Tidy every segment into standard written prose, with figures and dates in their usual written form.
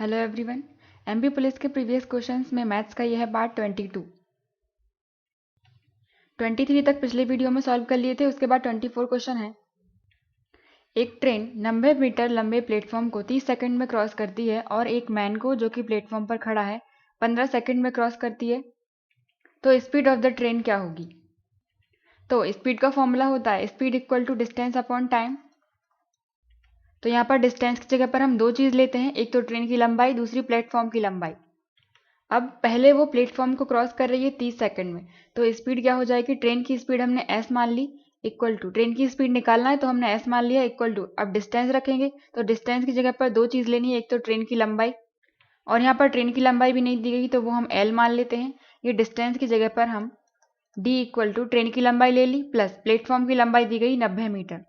Hello everyone. MP police के previous questions में maths का यह पार्ट 23 तक पिछले वीडियो में सॉल्व कर लिए थे। उसके बाद 24 क्वेश्चन है। एक ट्रेन 90 मीटर लंबे प्लेटफॉर्म को 30 सेकंड में क्रॉस करती है और एक मैन को, जो कि प्लेटफॉर्म पर खड़ा है, 15 सेकंड में क्रॉस करती है। तो स्पीड ऑफ द ट्रेन क्या होगी? तो स्पीड का फॉर्मूला होता है speed equal to distance upon time. तो यहाँ पर डिस्टेंस की जगह पर हम दो चीज़ लेते हैं, एक तो ट्रेन की लंबाई, दूसरी प्लेटफॉर्म की लंबाई। अब पहले वो प्लेटफॉर्म को क्रॉस कर रही है 30 सेकंड में, तो स्पीड क्या हो जाएगी? ट्रेन की स्पीड हमने s मान ली, इक्वल टू ट्रेन की स्पीड निकालना है तो हमने s मान लिया, इक्वल टू अब डिस्टेंस रखेंगे तो डिस्टेंस की जगह पर दो चीज़ लेनी है, एक तो ट्रेन की लंबाई, और यहाँ पर ट्रेन की लंबाई भी नहीं दी गई तो वो हम l मान लेते हैं। ये डिस्टेंस की जगह पर हम d इक्वल टू ट्रेन की लंबाई ले ली प्लस प्लेटफॉर्म की लंबाई दी गई 90 मीटर।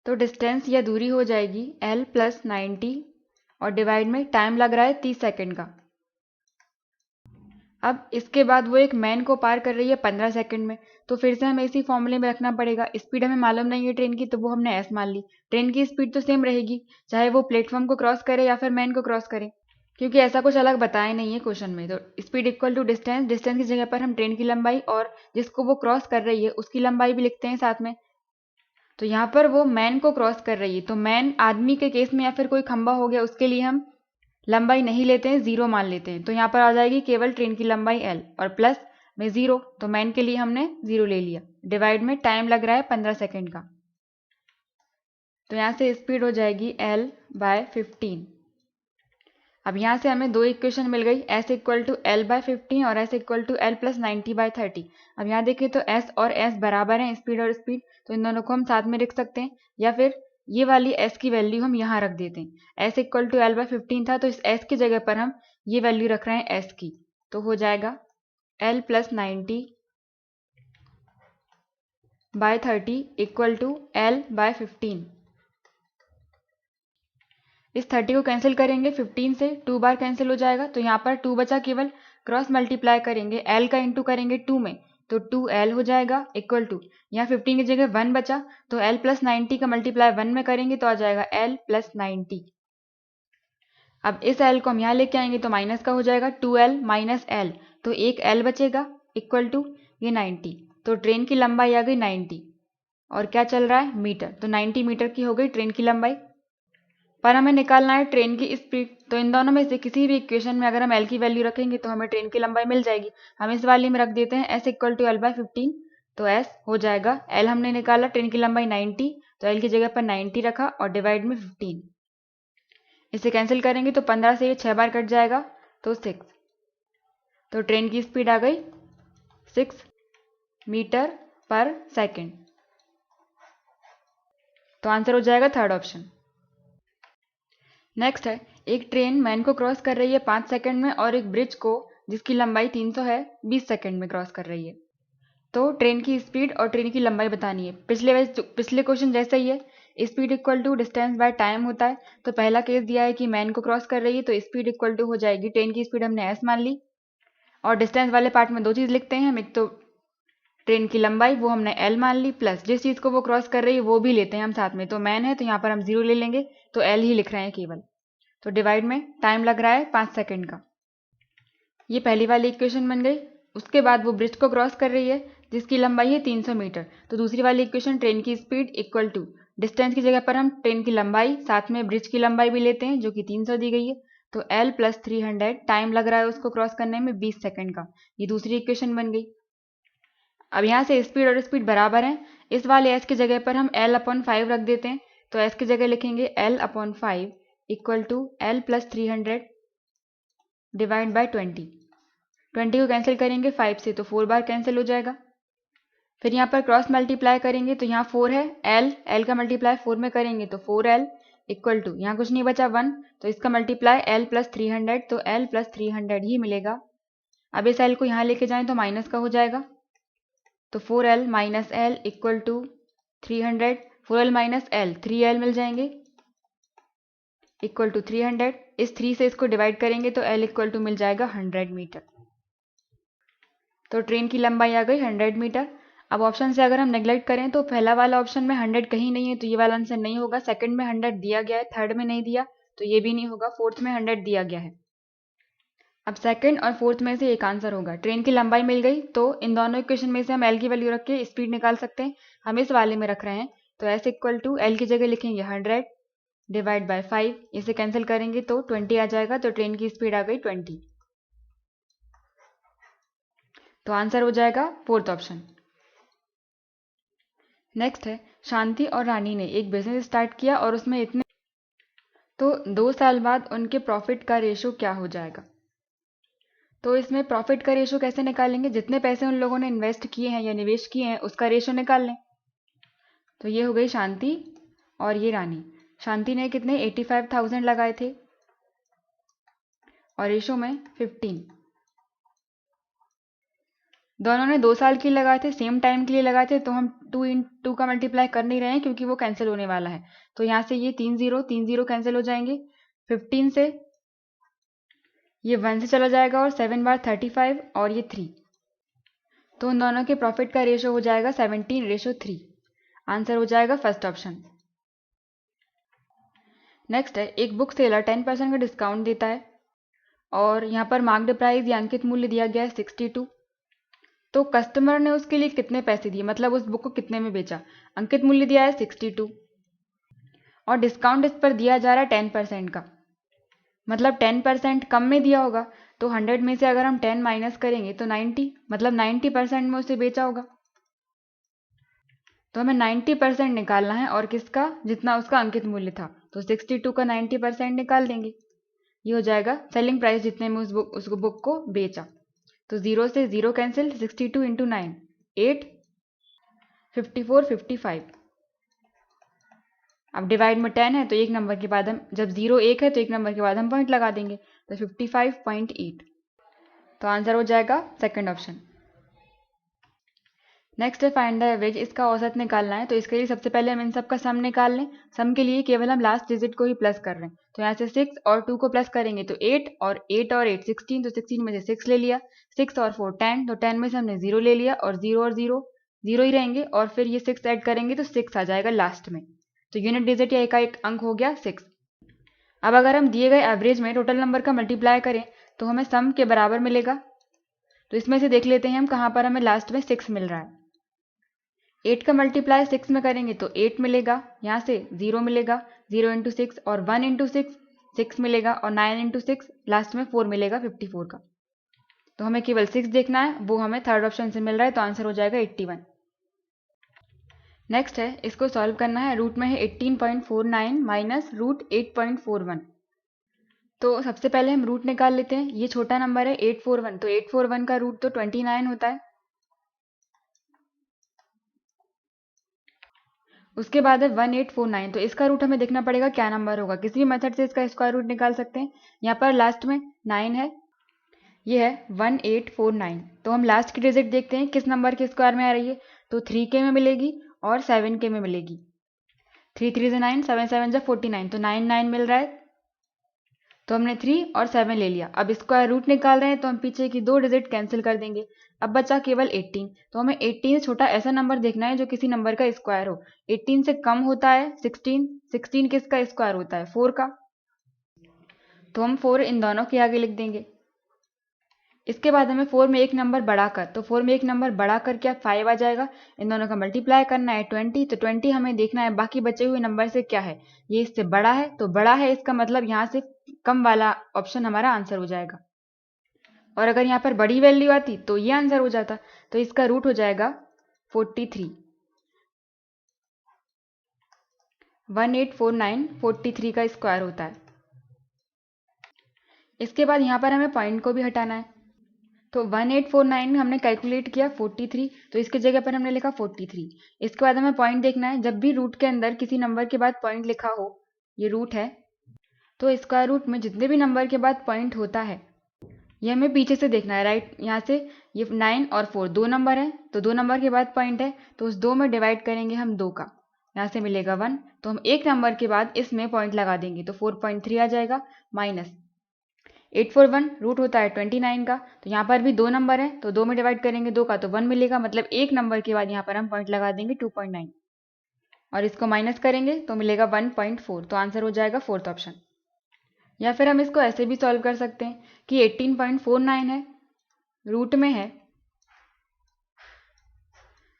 तो डिस्टेंस या दूरी हो जाएगी l प्लस 90 और डिवाइड में टाइम लग रहा है 30 सेकंड का। अब इसके बाद वो एक मैन को पार कर रही है 15 सेकंड में, तो फिर से हमें इसी फॉर्मूले में रखना पड़ेगा। स्पीड हमें मालूम नहीं है ट्रेन की, तो वो हमने एस मान ली। ट्रेन की स्पीड तो सेम रहेगी चाहे वो प्लेटफॉर्म को क्रॉस करे या फिर मैन को क्रॉस करे, क्योंकि ऐसा कुछ अलग बताया नहीं है क्वेश्चन में। तो speed equal to distance, distance की जगह पर हम ट्रेन की लंबाई और जिसको वो क्रॉस कर रही है उसकी लंबाई भी लिखते हैं साथ में। तो यहाँ पर वो मैन को क्रॉस कर रही है, तो मैन आदमी के केस में या फिर कोई खंबा हो गया, उसके लिए हम लंबाई नहीं लेते हैं, जीरो मान लेते हैं। तो यहाँ पर आ जाएगी केवल ट्रेन की लंबाई l और प्लस में जीरो, तो मैन के लिए हमने जीरो ले लिया, डिवाइड में टाइम लग रहा है 15 सेकंड का। तो यहाँ से स्पीड हो जाएगी l बाय 15। अब यहाँ से हमें दो इक्वेशन मिल गई, s equal to l by 15 और s equal to l plus 90 by 30। अब यहाँ देखिए तो s और s बराबर हैं, स्पीड और स्पीड, तो इन दोनों को हम साथ में लिख सकते हैं, या फिर ये वाली s की वैल्यू हम यहाँ रख देते हैं। s equal to l by 15 था, तो इस s की जगह पर हम ये वैल्यू रख रहे हैं s की, तो हो जाएगा l plus 90 by 30 equal to l by 15। इस 30 को कैंसिल करेंगे 15 से, 2 बार कैंसिल हो जाएगा, तो यहाँ पर 2 बचा, केवल क्रॉस मल्टीप्लाई करेंगे, l का इंटू करेंगे 2 में, तो 2l हो जाएगा, इक्वल टू यहाँ 15 की जगह 1 बचा, तो l प्लस 90 का मल्टीप्लाई 1 में करेंगे तो आ जाएगा l प्लस 90। अब इस l को हम यहाँ लेके आएंगे तो माइनस का हो जाएगा 2l माइनस l, तो एक l बचेगा, इक्वल टू ये 90। तो ट्रेन की लंबाई आ गई 90 और क्या चल रहा है? मीटर, तो 90 मीटर की हो गई ट्रेन की लंबाई। पर हमें निकालना है ट्रेन की स्पीड, तो इन दोनों में से किसी भी इक्वेशन में अगर हम l की वैल्यू रखेंगे तो हमें ट्रेन की लंबाई मिल जाएगी। हम इस वाले में रख देते हैं s equal to l by 15, तो s हो जाएगा, l हमने निकाला, ट्रेन की लंबाई 90, तो l की जगह पर 90 रखा और डिवाइड में 15। इसे कैंसिल करेंगे तो 15 से ये 6 बार कट जाएगा, तो 6। तो ट्रेन की स्पीड आ गई 6 मीटर पर सेकेंड। तो आंसर हो जाएगा थर्ड ऑप्शन। नेक्स्ट है, एक ट्रेन मैन को क्रॉस कर रही है 5 सेकंड में और एक ब्रिज को, जिसकी लंबाई 300 है, 20 सेकंड में क्रॉस कर रही है। तो ट्रेन की स्पीड और ट्रेन की लंबाई बतानी है। पिछले क्वेश्चन जैसा ही है, speed equal to distance by time होता है। तो पहला केस दिया है कि मैन को क्रॉस कर रही है, तो स्पीड इक्वल टू हो जाएगी, ट्रेन की स्पीड हमने s मान ली, और डिस्टेंस वाले पार्ट में दो चीज़ लिखते हैं हम, एक तो ट्रेन की लंबाई, वो हमने l मान ली, प्लस जिस चीज़ को वो क्रॉस कर रही है वो भी लेते हैं हम साथ में। तो मैन है तो यहाँ पर हम जीरो ले लेंगे, तो l ही लिख रहे हैं केवल। तो डिवाइड में टाइम लग रहा है 5 सेकंड का। ये पहली वाली इक्वेशन बन गई। उसके बाद वो ब्रिज को क्रॉस कर रही है जिसकी लंबाई है 300 मीटर, तो दूसरी वाली इक्वेशन ट्रेन की स्पीड इक्वल टू डिस्टेंस की जगह पर हम ट्रेन की लंबाई साथ में ब्रिज की लंबाई भी लेते हैं, जो कि 300 दी गई है, तो l प्लस 300 टाइम लग रहा है उसको क्रॉस करने में 20 सेकंड का। ये दूसरी इक्वेशन बन गई। अब यहाँ से स्पीड और स्पीड बराबर हैं, इस वाले s की जगह पर हम l अपॉन 5 रख देते हैं, तो s की जगह लिखेंगे l upon 5 equal to l plus 300 divide by 20। 20 को कैंसिल करेंगे 5 से, तो 4 बार कैंसिल हो जाएगा। फिर यहाँ पर क्रॉस मल्टीप्लाई करेंगे तो यहाँ 4 है, l का मल्टीप्लाई 4 में करेंगे तो 4l इक्वल टू यहाँ कुछ नहीं बचा 1, तो इसका मल्टीप्लाई l प्लस 300, तो l प्लस 300 ही मिलेगा। अब इस l को यहाँ लेके जाएं तो माइनस का हो जाएगा, तो 4l minus l equal to 300, 4l minus l 3l मिल जाएंगे, इक्वल टू 300। इस 3 से इसको डिवाइड करेंगे तो l इक्वल टू मिल जाएगा 100 मीटर। तो ट्रेन की लंबाई आ गई 100 मीटर। अब ऑप्शन से अगर हम नेग्लेक्ट करें तो पहला वाला ऑप्शन में 100 कहीं नहीं है, तो ये वाला आंसर नहीं होगा। सेकंड में 100 दिया गया है, थर्ड में नहीं दिया, तो ये भी नहीं होगा, फोर्थ में 100 दिया गया है। अब सेकंड और फोर्थ में से एक आंसर होगा। ट्रेन की लंबाई मिल गई तो इन दोनों इक्वेशन में से हम एल की वैल्यू रख के स्पीड निकाल सकते हैं। हम इस वाले में रख रहे हैं तो एस इक्वल टू एल की जगह लिखेंगे 100 डिवाइड बाय 5, इसे कैंसिल करेंगे तो 20 आ जाएगा, तो ट्रेन की स्पीड आ गई 20। तो आंसर हो जाएगा फोर्थ ऑप्शन। नेक्स्ट है, शांति और रानी ने एक बिजनेस स्टार्ट किया और उसमें इतने, तो 2 साल बाद उनके प्रॉफिट का रेशो क्या हो जाएगा। तो इसमें प्रॉफिट का रेशो कैसे निकालेंगे, जितने पैसे उन लोगों ने इन्वेस्ट किए हैं या निवेश किए हैं उसका रेशो निकाल लें। तो ये हो गई शांति और ये रानी। शांति ने कितने 85,000 लगाए थे और रेशो में 15। दोनों ने 2 साल के लिए लगाए थे, सेम टाइम के लिए लगाए थे, तो हम 2 का मल्टीप्लाई कर नहीं रहे हैं क्योंकि वो कैंसिल होने वाला है। तो यहाँ से ये 3 0 कैंसिल हो जाएंगे। 15 से ये 1 से चला जाएगा और 7 बार 35 और ये 3, तो उन दोनों के प्रॉफिट का रेशो हो जाएगा 17:3। आंसर हो जाएगा फर्स्ट ऑप्शन। नेक्स्ट है, एक बुक सेलर 10% का डिस्काउंट देता है और यहाँ पर मार्क्ड प्राइस या अंकित मूल्य दिया गया है 62। तो कस्टमर ने उसके लिए कितने पैसे दिए, मतलब उस बुक को कितने में बेचा। अंकित मूल्य दिया है 62 और डिस्काउंट इस पर दिया जा रहा है 10% का, मतलब 10% कम में दिया होगा। तो 100 में से अगर हम 10 माइनस करेंगे तो 90, मतलब 90% में उसे बेचा होगा। तो हमें 90% निकालना है और किसका, जितना उसका अंकित मूल्य था। तो 62 का 90% निकाल देंगे, ये हो जाएगा सेलिंग प्राइस जितने में उस बुक को बेचा। तो 0 से 0 कैंसिल, 62 इंटू 9 8, 54 55। अब डिवाइड में 10 है तो एक नंबर के बाद हम, जब 0 1 है तो एक नंबर के बाद हम पॉइंट लगा देंगे, तो 55.8। तो आंसर हो जाएगा सेकंड ऑप्शन। नेक्स्ट है फाइंड द एवरेज, इसका औसत निकालना है। तो इसके लिए सबसे पहले हम इन सब का सम निकाल लें। सम के लिए केवल हम लास्ट डिजिट को ही प्लस कर रहे हैं, तो यहाँ से 6 और 2 को प्लस करेंगे तो 8 और 8 और 8 16, तो 16 में से 6 ले लिया, 6 और 4 10, तो 10 में से हमने 0 ले लिया और 0 और 0 0 ही रहेंगे और फिर ये 6 ऐड करेंगे तो 6 आ जाएगा लास्ट में। तो यूनिट डिजिट या एक अंक हो गया 6। अब अगर हम दिए गए एवरेज में टोटल नंबर का मल्टीप्लाई करें तो हमें सम के बराबर मिलेगा। तो इसमें से देख लेते हैं हम कहाँ पर हमें लास्ट में 6 मिल रहा है। 8 का मल्टीप्लाई 6 में करेंगे तो 8 मिलेगा, यहाँ से 0 मिलेगा, 0 इंटू 6 और 1 इंटू 6 6 मिलेगा और 9 इंटू 6 लास्ट में 4 मिलेगा 54 का। तो हमें केवल 6 देखना है, वो हमें थर्ड ऑप्शन से मिल रहा है, तो आंसर हो जाएगा 81। नेक्स्ट है, इसको सॉल्व करना है। रूट में है 18.49 माइनस रूट 8.41। तो सबसे पहले हम रूट निकाल लेते हैं। ये छोटा नंबर है 841, तो 841 का रूट तो 29 होता है। उसके बाद है 1849, तो इसका रूट हमें देखना पड़ेगा क्या नंबर होगा। किसी भी मेथड से इसका स्क्वायर रूट निकाल सकते हैं। यहाँ पर लास्ट में 9 है, ये है 1849। तो हम लास्ट की डिजिट देखते हैं किस नंबर के स्क्वायर में आ रही है। तो 3k में मिलेगी और 7k में मिलेगी। 3 3 9, 7 7 49, तो 9 9 मिल रहा है। तो हमने 3 और 7 ले लिया। अब स्क्वायर रूट निकाल रहे हैं तो हम पीछे की 2 डिजिट कैंसिल कर देंगे। अब बचा केवल 18। तो हमें 18 से छोटा ऐसा नंबर देखना है जो किसी नंबर का स्क्वायर हो। 18 से कम होता है 16, 16 किसका स्क्वायर होता है 4 का, तो हम 4 इन दोनों के आगे लिख देंगे। इसके बाद हमें 4 में एक नंबर बढ़ाकर, तो 4 में एक नंबर बढ़ाकर क्या 5 आ जाएगा। इन दोनों का मल्टीप्लाई करना है 20, तो 20 हमें देखना है बाकी बचे हुए नंबर से क्या है। ये इससे बड़ा है, तो बड़ा है इसका मतलब यहाँ से कम वाला ऑप्शन हमारा आंसर हो जाएगा। और अगर यहाँ पर बड़ी वैल्यू आती तो ये आंसर हो जाता। तो इसका रूट हो जाएगा 43। 1849 43 का स्क्वायर होता है। इसके बाद यहाँ पर हमें पॉइंट को भी हटाना है। तो 1849 में हमने कैलकुलेट किया 43, तो इसके जगह पर हमने लिखा 43। इसके बाद हमें पॉइंट देखना है। जब भी रूट के अंदर किसी नंबर के बाद पॉइंट लिखा हो, ये रूट है, तो स्क्वायर रूट में जितने भी नंबर के बाद पॉइंट होता है ये हमें पीछे से देखना है। राइट, यहाँ से ये 9 और 4 दो नंबर है, तो 2 नंबर के बाद पॉइंट है, तो उस 2 में डिवाइड करेंगे हम 2 का, यहाँ से मिलेगा 1, तो हम एक नंबर के बाद इसमें पॉइंट लगा देंगे, तो 4.3 आ जाएगा। माइनस 841 रूट होता है 29 का, तो यहाँ पर भी 2 नंबर है, तो 2 में डिवाइड करेंगे 2 का, तो 1 मिलेगा, मतलब एक नंबर के बाद यहाँ पर हम पॉइंट लगा देंगे 2.9 और इसको माइनस करेंगे तो मिलेगा 1.4। तो आंसर हो जाएगा फोर्थ ऑप्शन। या फिर हम इसको ऐसे भी सॉल्व कर सकते हैं कि 18.49 है, रूट में है,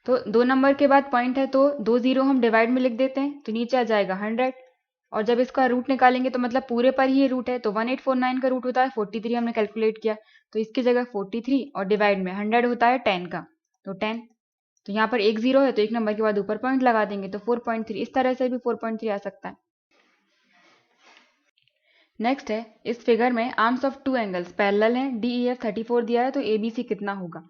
तो 2 नंबर के बाद पॉइंट है तो 2 जीरो हम डिवाइड में लिख देते हैं, तो नीचे आ जाएगा 100। और जब इसका रूट निकालेंगे तो मतलब पूरे पर ही ये रूट है, तो 1849 का रूट होता है 43, हमने कैलकुलेट किया, तो इसकी जगह 43 और डिवाइड में 100 होता है 10 का, तो 10। तो यहाँ पर एक जीरो है तो एक नंबर के बाद ऊपर पॉइंट लगा देंगे, तो 4.3। इस तरह से भी 4.3 आ सकता है। नेक्स्ट है, इस फिगर में arms of two angles parallel हैं, DEF 34 दिया है, तो ABC कितना होगा।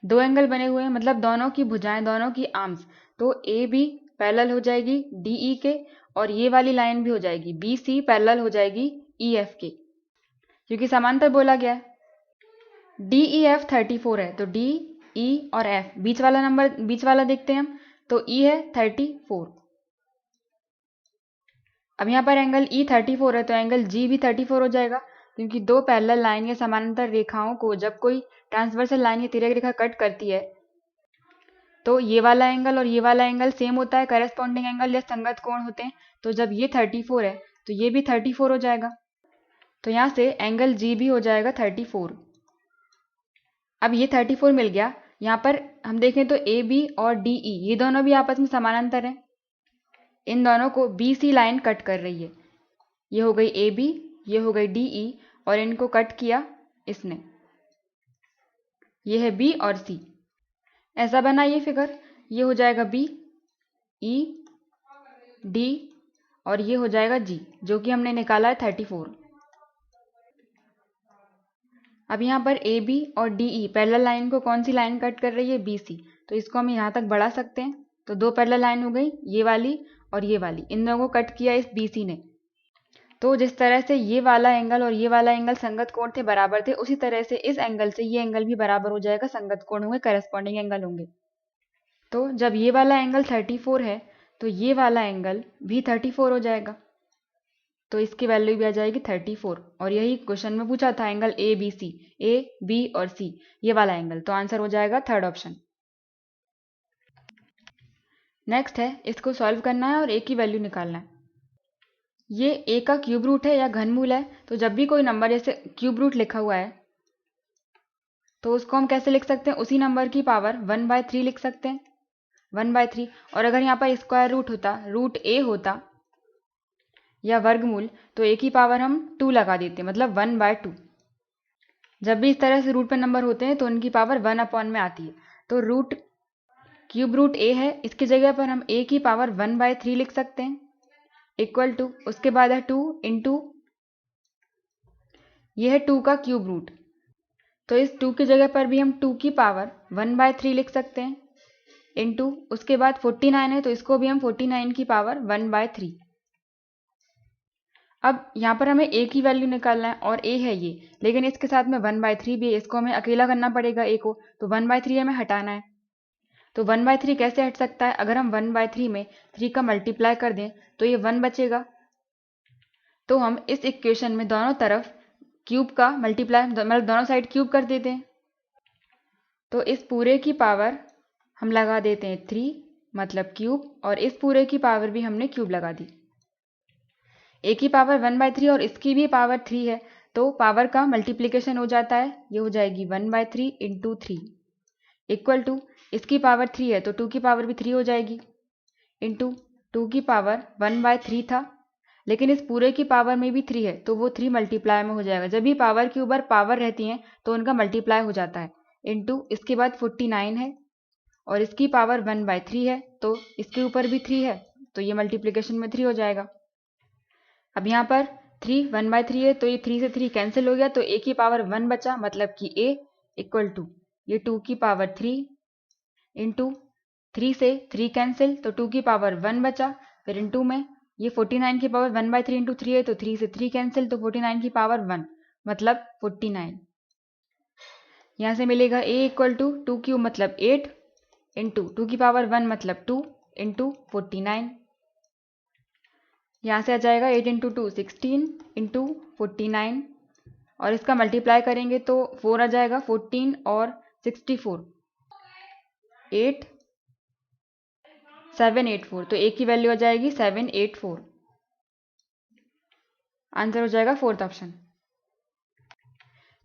दो एंगल बने हुए हैं मतलब दोनों की भुजाएं, दोनों की आर्म्स, तो AB पैरेलल हो जाएगी DE के, और ये वाली लाइन भी हो जाएगी BC पैरेलल हो जाएगी EF के, क्योंकि समांतर बोला गया है। DEF 34 है तो D E और F बीच वाला नंबर, बीच वाला देखते हैं हम, तो E है 34। अब यहाँ पर एंगल E 34 है तो एंगल G भी 34 हो जाएगा, क्योंकि दो पैरेलल लाइन या समानांतर रेखाओं को जब कोई ट्रांसवर्सल लाइन या तिर्यक रेखा कट करती है तो ये वाला एंगल और ये वाला एंगल सेम होता है, करेस्पॉन्डिंग एंगल या संगत कोण होते हैं। तो जब ये 34 है तो ये भी 34 हो जाएगा, तो यहाँ से एंगल G भी हो जाएगा 34। अब ये 34 मिल गया। यहाँ पर हम देखें तो AB और DE ये दोनों भी आपस में समानांतर हैं, इन दोनों को BC लाइन कट कर रही है। ये हो गई AB, ये हो गई DE, और इनको कट किया इसने, ये है B और C। ऐसा बना ये फिगर, ये हो जाएगा B E D और ये हो जाएगा G, जो कि हमने निकाला है 34। अब यहाँ पर AB और DE पैरेलल लाइन को कौन सी लाइन कट कर रही है, BC, तो इसको हम यहाँ तक बढ़ा सकते हैं। तो दो पैरेलल लाइन हो गई, ये वाली और ये वाली, इन दोनों को कट किया इस BC ने। तो जिस तरह से ये वाला एंगल और ये वाला एंगल संगत कोण थे, बराबर थे, उसी तरह से इस एंगल से ये एंगल भी बराबर हो जाएगा, संगत कोण होंगे, करेस्पॉन्डिंग एंगल होंगे। तो जब ये वाला एंगल 34 है तो ये वाला एंगल भी 34 हो जाएगा, तो इसकी वैल्यू भी आ जाएगी 34। और यही क्वेश्चन में पूछा था, एंगल ABC, A B और C ये वाला एंगल, तो आंसर हो जाएगा थर्ड ऑप्शन। नेक्स्ट है, इसको सॉल्व करना है और A की वैल्यू निकालना है। ये A का क्यूब रूट है या घनमूल है, तो जब भी कोई नंबर जैसे क्यूब रूट लिखा हुआ है तो उसको हम कैसे लिख सकते हैं, उसी नंबर की पावर 1/3 लिख सकते हैं, 1/3। और अगर यहाँ पर स्क्वायर रूट होता, रूट A होता या वर्गमूल, तो A की पावर हम 2 लगा देते, मतलब 1/2। जब भी इस तरह से रूट पे नंबर होते हैं तो उनकी पावर 1 में आती है। तो रूट क्यूब रूट A है, इसकी जगह पर हम A की पावर 1/3 लिख सकते हैं, इक्वल टू, उसके बाद है 2 इंटू, ये है 2 का क्यूब रूट, तो इस 2 की जगह पर भी हम 2 की पावर 1/3 लिख सकते हैं, इंटू, उसके बाद 49 है तो इसको भी हम 49 की पावर 1/3। अब यहाँ पर हमें A की वैल्यू निकालना है और A है ये, लेकिन इसके साथ में 1/3 भी है, इसको हमें अकेला करना पड़ेगा A को, तो 1/3 हमें हटाना है। तो 1/3 कैसे हट सकता है, अगर हम 1/3 में 3 का मल्टीप्लाई कर दें तो ये 1 बचेगा। तो हम इस इक्वेशन में दोनों तरफ क्यूब का मल्टीप्लाई, मतलब दोनों साइड क्यूब कर देते हैं, तो इस पूरे की पावर हम लगा देते हैं 3, मतलब क्यूब, और इस पूरे की पावर भी हमने क्यूब लगा दी। A की पावर 1/3 और इसकी भी पावर 3 है, तो पावर का मल्टीप्लिकेशन हो जाता है, ये हो जाएगी 1/3 इंटू 3, इक्वल टू, इसकी पावर 3 है तो 2 की पावर भी 3 हो जाएगी, इंटू 2 की पावर 1/3 था, लेकिन इस पूरे की पावर में भी 3 है तो वो 3 मल्टीप्लाई में हो जाएगा। जब भी पावर के ऊपर पावर रहती है तो उनका मल्टीप्लाई हो जाता है, इंटू, इसके बाद 49 है और इसकी पावर 1/3 है तो इसके ऊपर भी 3 है, तो ये मल्टीप्लिकेशन में 3 हो जाएगा। अब यहाँ पर 3 1/3 है तो ये 3 से 3 कैंसिल हो गया, तो A की पावर 1 बचा, मतलब कि A इक्वल टू, ये 2 की पावर 3 इंटू, 3 से 3 कैंसिल तो 2 की पावर 1 बचा, फिर इंटू में ये 49 की पावर 1/3 इंटू 3 है तो 3 से 3 कैंसिल तो 49 की पावर 1, मतलब 49। यहाँ से मिलेगा A इक्वल टू 2 क्यूब मतलब 8 इंटू 2 की पावर 1 मतलब 2 इंटू 49। यहाँ से आ जाएगा 8 इंटू 2 16 इंटू 49, और इसका मल्टीप्लाई करेंगे तो 4 आ जाएगा, 14 और 64, 8 784, तो A की वैल्यू आ जाएगी 784। आंसर हो जाएगा फोर्थ ऑप्शन।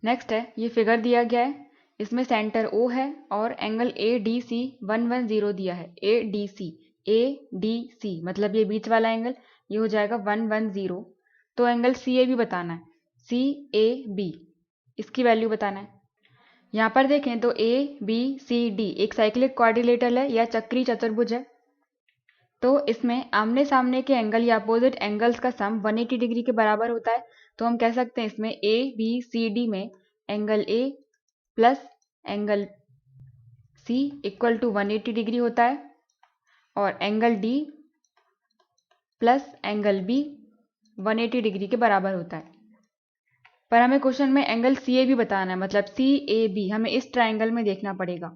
नेक्स्ट है, ये फिगर दिया गया है, इसमें सेंटर O है और एंगल ADC 110 दिया है। ADC मतलब ये बीच वाला एंगल, ये हो जाएगा 110। तो एंगल CAB बताना है, CAB इसकी वैल्यू बताना है। यहाँ पर देखें तो ABCD एक साइक्लिक क्वाड्रिलेटरल है या चक्री चतुर्भुज है। तो इसमें आमने सामने के एंगल या अपोजिट एंगल्स का सम 180 डिग्री के बराबर होता है। तो हम कह सकते हैं इसमें ABCD में angle A plus angle C equal to 180 degree होता है और angle D plus angle B 180 degree के बराबर होता है। पर हमें क्वेश्चन में एंगल CAB बताना है, मतलब CAB हमें इस ट्राइंगल में देखना पड़ेगा।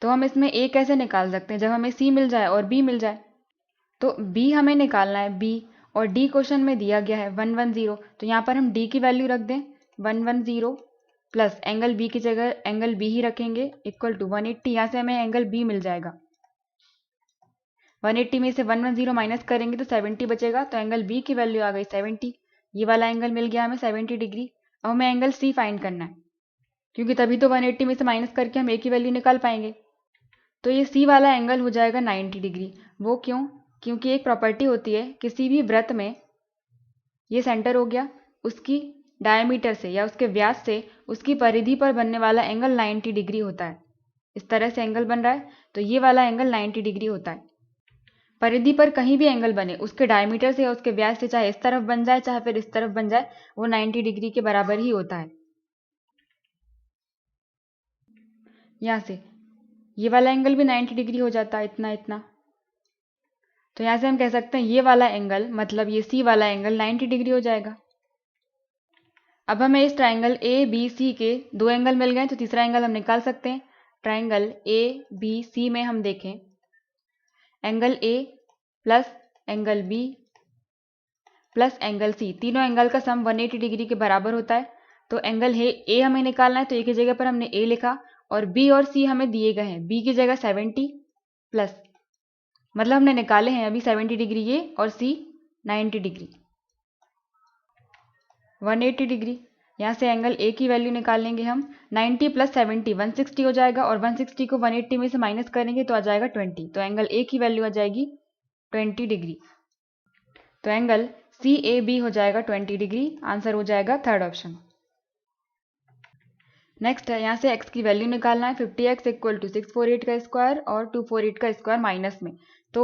तो हम इसमें A कैसे निकाल सकते हैं, जब हमें C मिल जाए और B मिल जाए। तो B हमें निकालना है, B, और D क्वेश्चन में दिया गया है 110। तो यहाँ पर हम D की वैल्यू रख दें 110 प्लस एंगल B की जगह एंगल B ही रखेंगे इक्वल टू 180। यहाँ से हमें एंगल B मिल जाएगा। 180 में से 110 माइनस करेंगे तो 70 बचेगा। तो एंगल B की वैल्यू आ गई 70। ये वाला एंगल मिल गया हमें 70 डिग्री। अब हमें एंगल C फाइंड करना है, क्योंकि तभी तो 180 में से माइनस करके हम A की वैल्यू निकाल पाएंगे। तो ये C वाला एंगल हो जाएगा 90 डिग्री। वो क्यों? क्योंकि एक प्रॉपर्टी होती है किसी भी वृत्त में, ये सेंटर हो गया, उसकी डायमीटर से या उसके व्यास से उसकी परिधि पर बनने वाला एंगल 90 डिग्री होता है। इस तरह से एंगल बन रहा है तो ये वाला एंगल 90 डिग्री होता है। परिधि पर कहीं भी एंगल बने, उसके डायमीटर से या उसके व्यास से, चाहे इस तरफ बन जाए चाहे फिर इस तरफ बन जाए, वो 90 डिग्री के बराबर ही होता है। यहाँ से ये वाला एंगल भी 90 डिग्री हो जाता है, इतना इतना। तो यहाँ से हम कह सकते हैं ये वाला एंगल, मतलब ये C वाला एंगल 90 डिग्री हो जाएगा। अब हमें इस ट्राइंगल ABC के दो एंगल मिल गए, तो तीसरा एंगल हम निकाल सकते हैं। ट्राइंगल ABC में हम देखें angle A plus angle B plus angle C, तीनों एंगल का सम 180 डिग्री के बराबर होता है। तो एंगल A हमें निकालना है, तो A की जगह पर हमने A लिखा और B और C हमें दिए गए हैं। B की जगह 70 प्लस, मतलब हमने निकाले हैं अभी 70 डिग्री ये और C 90 डिग्री 180 डिग्री। यहाँ से एंगल A की वैल्यू निकालेंगे हम, 90 प्लस 70 160 हो जाएगा और 160 को 180 में से माइनस करेंगे तो आ जाएगा 20। तो एंगल A की वैल्यू आ जाएगी 20 डिग्री। तो एंगल CAB हो जाएगा 20 डिग्री। आंसर हो जाएगा थर्ड ऑप्शन। नेक्स्ट है, यहाँ से x की वैल्यू निकालना है। 50x इक्वल टू 648 का स्क्वायर और 248 का स्क्वायर माइनस में। तो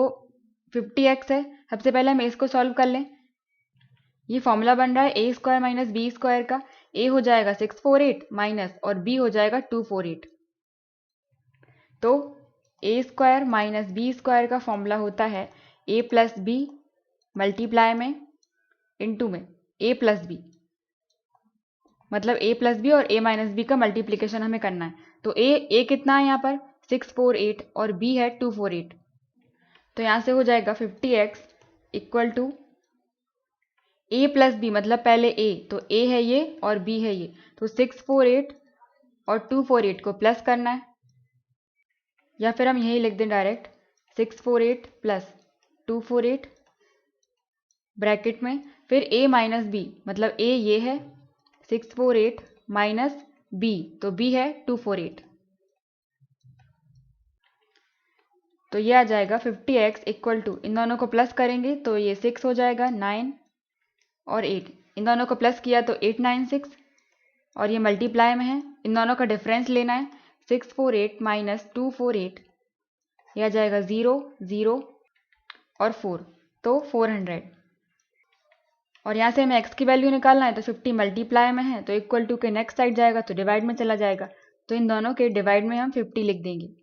50x है, सबसे पहले हम इसको सॉल्व कर लें। ये फॉर्मूला बन रहा है ए स्क्वायर माइनस बी स्क्वायर का। ए हो जाएगा 648 माइनस और बी हो जाएगा 248। तो ए स्क्वायर माइनस बी स्क्वायर का फॉर्मूला होता है ए प्लस बी मल्टीप्लाई में इंटू में ए प्लस बी, मतलब ए प्लस बी और ए माइनस बी का मल्टीप्लीकेशन हमें करना है। तो ए कितना है यहाँ पर 648 और बी है 248। तो यहाँ से हो जाएगा 50x equal to A plus B, मतलब पहले ए, तो ए है ये और बी है ये। तो 648 और 248 को प्लस करना है, या फिर हम यही लिख दें डायरेक्ट 648 प्लस 248 ब्रैकेट में, फिर a माइनस बी, मतलब a ये है 648 माइनस b, तो b है 248। तो ये आ जाएगा 50x इक्वल टू, इन दोनों को प्लस करेंगे तो ये 6 हो जाएगा, 9 और 8, इन दोनों को प्लस किया तो 896 और ये मल्टीप्लाई में है, इन दोनों का डिफरेंस लेना है। 648 माइनस 248, यह आ जाएगा 0 0 और 4, तो 400। और यहाँ से हमें x की वैल्यू निकालना है, तो 50 मल्टीप्लाई में है तो इक्वल टू के नेक्स्ट साइड जाएगा तो डिवाइड में चला जाएगा। तो इन दोनों के डिवाइड में हम 50 लिख देंगे।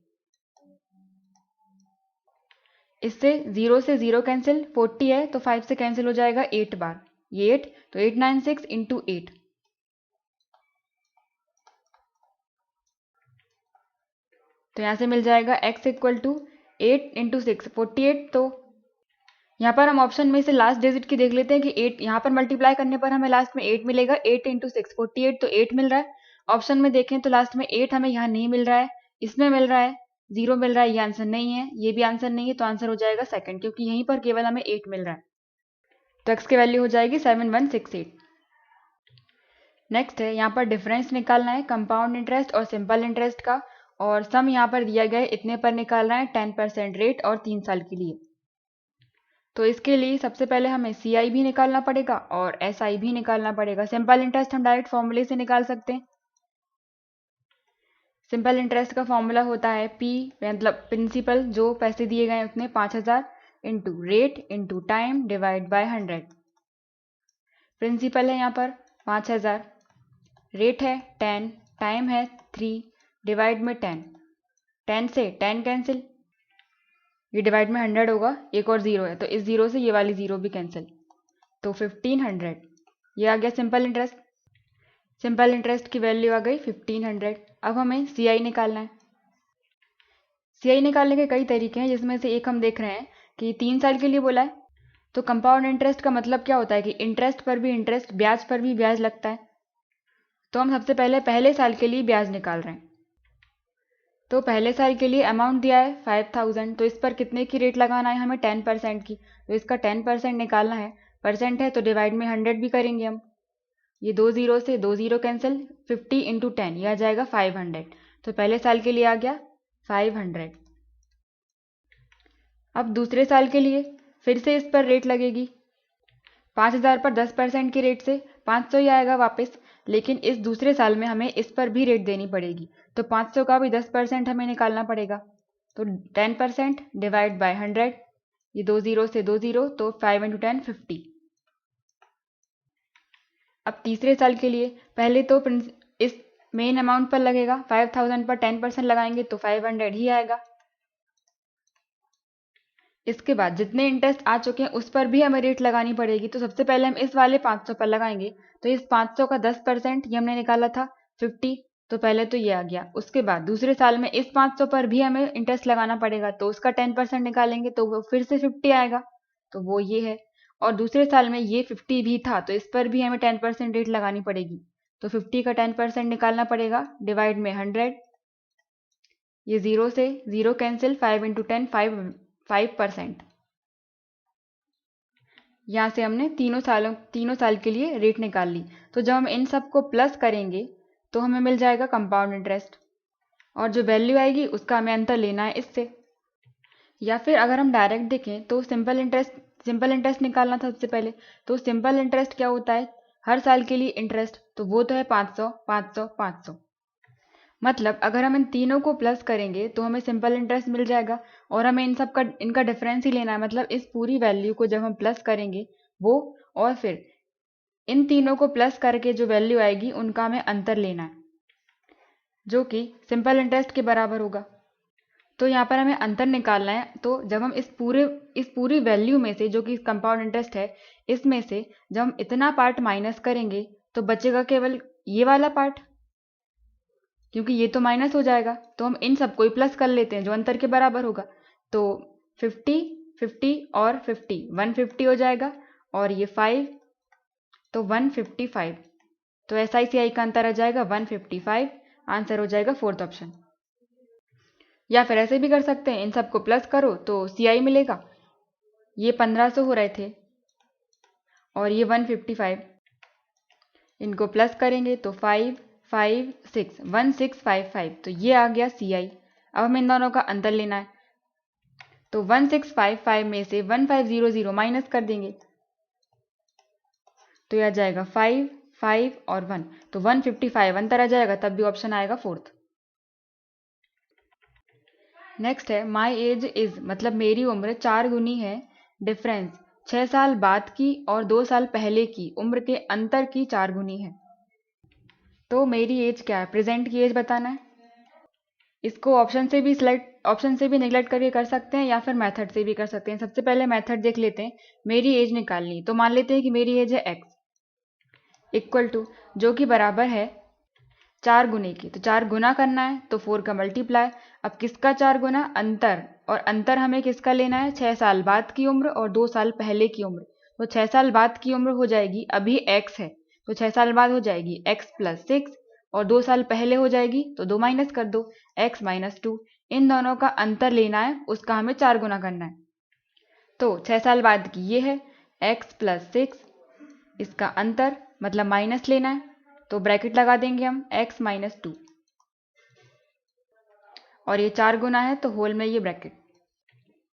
इससे 0 से 0 कैंसिल, 40 है तो 5 से कैंसिल हो जाएगा 8 बार, ये 8, तो 896 इंटू 8। तो यहाँ से मिल जाएगा x इक्वल टू 8 इंटू 6 48। तो यहाँ पर हम ऑप्शन में से लास्ट डिजिट की देख लेते हैं कि 8 यहाँ पर मल्टीप्लाई करने पर हमें लास्ट में 8 मिलेगा। 8 इंटू 6 48, तो 8 मिल रहा है। ऑप्शन में देखें तो लास्ट में 8 हमें यहाँ नहीं मिल रहा है, इसमें मिल रहा है 0 मिल रहा है, ये आंसर नहीं है, ये भी आंसर नहीं है, तो आंसर हो जाएगा सेकंड, क्योंकि यहीं पर केवल हमें 8 मिल रहा है। तो x की वैल्यू हो जाएगी 7168। नेक्स्ट है, यहाँ पर डिफरेंस निकालना है कंपाउंड इंटरेस्ट और सिंपल इंटरेस्ट का, और सम यहाँ पर दिया गया है, इतने पर निकालना है 10% रेट और 3 साल के लिए। तो इसके लिए सबसे पहले हमें CI भी निकालना पड़ेगा और SI भी निकालना पड़ेगा। सिंपल इंटरेस्ट हम डायरेक्ट फॉर्मूले से निकाल सकते हैं। सिंपल इंटरेस्ट का फॉर्मूला होता है P मतलब प्रिंसिपल, जो पैसे दिए गए उतने 5000 into rate into time divide by 100। Principal है यहाँ पर 5000, रेट है 10, टाइम है 3, डिवाइड में 10, 10 से 10 कैंसिल, ये डिवाइड में 100 होगा, एक और 0 है तो इस 0 से ये वाली 0 भी कैंसिल, तो 1500 ये आ गया सिंपल इंटरेस्ट। सिंपल इंटरेस्ट की वैल्यू आ गई 1500। अब हमें CI निकालना है। CI निकालने के कई तरीके हैं, जिसमें से एक हम देख रहे हैं कि 3 साल के लिए बोला है। तो कंपाउंड इंटरेस्ट का मतलब क्या होता है कि इंटरेस्ट पर भी इंटरेस्ट, ब्याज पर भी ब्याज लगता है। तो हम सबसे पहले पहले साल के लिए ब्याज निकाल रहे हैं। तो पहले साल के लिए अमाउंट दिया है 5000, तो इस पर कितने की रेट लगाना है हमें 10% की, तो इसका 10% निकालना है। परसेंट है तो डिवाइड में 100 भी करेंगे हम, ये 2 0 से 2 0 कैंसिल, 50 इंटू 10 यह आ जाएगा 500। तो पहले साल के लिए आ गया 500। अब दूसरे साल के लिए फिर से इस पर रेट लगेगी। 5000 पर 10% की रेट से 500 ही आएगा वापस, लेकिन इस दूसरे साल में हमें इस पर भी रेट देनी पड़ेगी, तो 500 का भी 10% हमें निकालना पड़ेगा। तो 10% डिवाइड बाय 100, ये 2 0 से 2 0, तो 5 इंटू 10 50। अब तीसरे साल के लिए पहले तो इस मेन अमाउंट पर लगेगा, 5000 पर 10% लगाएंगे तो 500 ही आएगा। इसके बाद जितने इंटरेस्ट आ चुके हैं उस पर भी हमें रेट लगानी पड़ेगी। तो सबसे पहले हम इस वाले 500 पर लगाएंगे, तो इस 500 का 10% ये हमने निकाला था 50, तो पहले तो ये आ गया। उसके बाद दूसरे साल में इस 500 पर भी हमें इंटरेस्ट लगाना पड़ेगा, तो उसका 10% निकालेंगे तो वो फिर से 50 आएगा, तो वो ये है। और दूसरे साल में ये 50 भी था, तो इस पर भी हमें 10% रेट लगानी पड़ेगी, तो 50 का 10% निकालना पड़ेगा, डिवाइड में 100, ये 0 से 0 कैंसिल, 5 इंटू 10 5%। यहाँ से हमने तीनों साल के लिए रेट निकाल ली। तो जब हम इन सब को प्लस करेंगे तो हमें मिल जाएगा कंपाउंड इंटरेस्ट, और जो वैल्यू आएगी उसका हमें अंतर लेना है इससे। या फिर अगर हम डायरेक्ट देखें तो सिंपल इंटरेस्ट निकालना था सबसे पहले। तो सिंपल इंटरेस्ट क्या होता है, हर साल के लिए इंटरेस्ट, तो वो तो है 500 500 500। मतलब अगर हम इन तीनों को प्लस करेंगे तो हमें सिंपल इंटरेस्ट मिल जाएगा, और हमें इनका डिफरेंस ही लेना है। मतलब इस पूरी वैल्यू को जब हम प्लस करेंगे वो, और फिर इन तीनों को प्लस करके जो वैल्यू आएगी उनका हमें अंतर लेना है, जो कि सिंपल इंटरेस्ट के बराबर होगा। तो यहाँ पर हमें अंतर निकालना है। तो जब हम इस पूरी वैल्यू में से, जो कि कंपाउंड इंटरेस्ट है, इसमें से जब हम इतना पार्ट माइनस करेंगे तो बचेगा केवल ये वाला पार्ट, क्योंकि ये तो माइनस हो जाएगा। तो हम इन सबको ही प्लस कर लेते हैं जो अंतर के बराबर होगा। तो 50 50 और 50 150 हो जाएगा, और ये 5 तो 155। तो SI का अंतर आ जाएगा 155, आंसर हो जाएगा फोर्थ ऑप्शन। या फिर ऐसे भी कर सकते हैं, इन सबको प्लस करो तो CI मिलेगा। ये 1500 हो रहे थे और ये 155, इनको प्लस करेंगे तो 5 5 6 1655, तो ये आ गया CI। अब हमें इन दोनों का अंतर लेना है, तो 1655 में से 1500 माइनस कर देंगे, तो यह आ जाएगा 5 5 और 1, तो 155 अंतर आ जाएगा, तब भी ऑप्शन आएगा फोर्थ। नेक्स्ट है, माई एज इज मतलब मेरी उम्र 4 गुनी है, डिफरेंस 6 साल बाद की और 2 साल पहले की उम्र के अंतर की 4 गुनी है। तो मेरी एज क्या है, प्रेजेंट की एज बताना है। इसको ऑप्शन से भी निगलेक्ट करके कर सकते हैं, या फिर मेथड से भी कर सकते हैं। सबसे पहले मेथड देख लेते हैं। मेरी एज निकालनी, तो मान लेते हैं कि मेरी एज है x, इक्वल टू, जो कि बराबर है 4 गुने की। तो 4 गुना करना है तो 4 का मल्टीप्लाई। अब किसका 4 गुना, अंतर, और अंतर हमें किसका लेना है, 6 साल बाद की उम्र और 2 साल पहले की उम्र। तो 6 साल बाद की उम्र हो जाएगी, अभी x है तो 6 साल बाद हो जाएगी x + 6, और 2 साल पहले हो जाएगी तो 2 माइनस कर दो, x - 2 इन दोनों का अंतर लेना है, उसका हमें 4 गुना करना है। तो 6 साल बाद की ये है x + 6, इसका अंतर मतलब माइनस लेना है, तो ब्रैकेट लगा देंगे हम x - 2, और ये 4 गुना है तो होल में ये ब्रैकेट।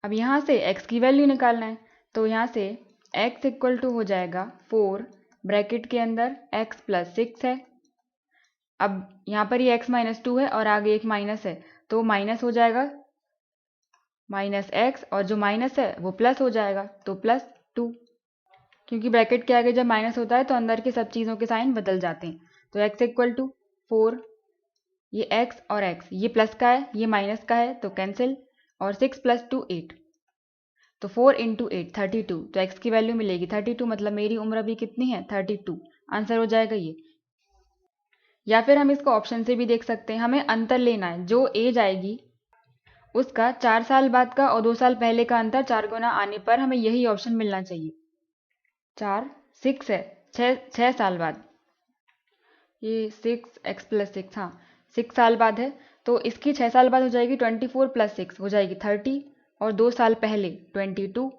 अब यहाँ से x की वैल्यू निकालना है, तो यहाँ से x = हो जाएगा 4, ब्रैकेट के अंदर x + 6 है। अब यहाँ पर ये x - 2 है और आगे एक माइनस है, तो माइनस हो जाएगा -x, और जो माइनस है वो प्लस हो जाएगा, तो +2, क्योंकि ब्रैकेट के आगे जब माइनस होता है तो अंदर की सब चीज़ों के साइन बदल जाते हैं। तो x = 4, ये x और x, ये प्लस का है ये माइनस का है तो कैंसिल, और 6 + 2 8, तो 4 × 8 32, तो x की वैल्यू मिलेगी 32, मतलब मेरी उम्र अभी कितनी है 32, आंसर हो जाएगा ये। या फिर हम इसको ऑप्शन से भी देख सकते हैं, हमें अंतर लेना है, जो एज आएगी उसका 4 साल बाद का और 2 साल पहले का अंतर 4 गुना आने पर हमें यही ऑप्शन मिलना चाहिए। 4 6 है, 6 साल बाद, ये 6x + 6, हाँ 6 साल बाद है, तो इसकी 6 साल बाद हो जाएगी 24 + 6 हो जाएगी 30, और 2 साल पहले 22,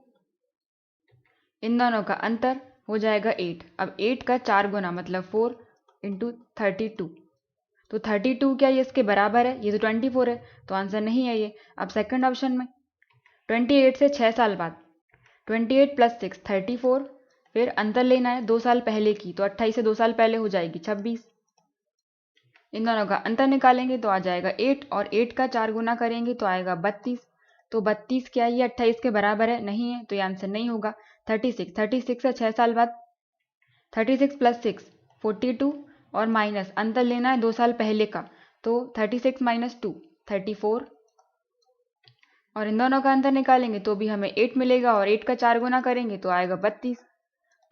इन दोनों का अंतर हो जाएगा 8। अब 8 का 4 गुना मतलब 4 × 32, तो 32 क्या ये इसके बराबर है? ये तो 24 है, तो आंसर नहीं है ये। अब सेकंड ऑप्शन में 28 से 6 साल बाद, 28 + 6 34, फिर अंतर लेना है 2 साल पहले की, तो 28 से 2 साल पहले हो जाएगी 26, इन दोनों का अंतर निकालेंगे तो आ जाएगा 8, और 8 का 4 गुना करेंगे तो आएगा 32, तो 32 क्या ये 28 के बराबर है? नहीं है, तो ये आंसर नहीं होगा। 36 है 6 साल बाद, 36 + 6 42, और माइनस अंतर लेना है 2 साल पहले का, तो 36 - 2 34, और इन दोनों का अंतर निकालेंगे तो भी हमें 8 मिलेगा, और 8 का 4 गुना करेंगे तो आएगा 32,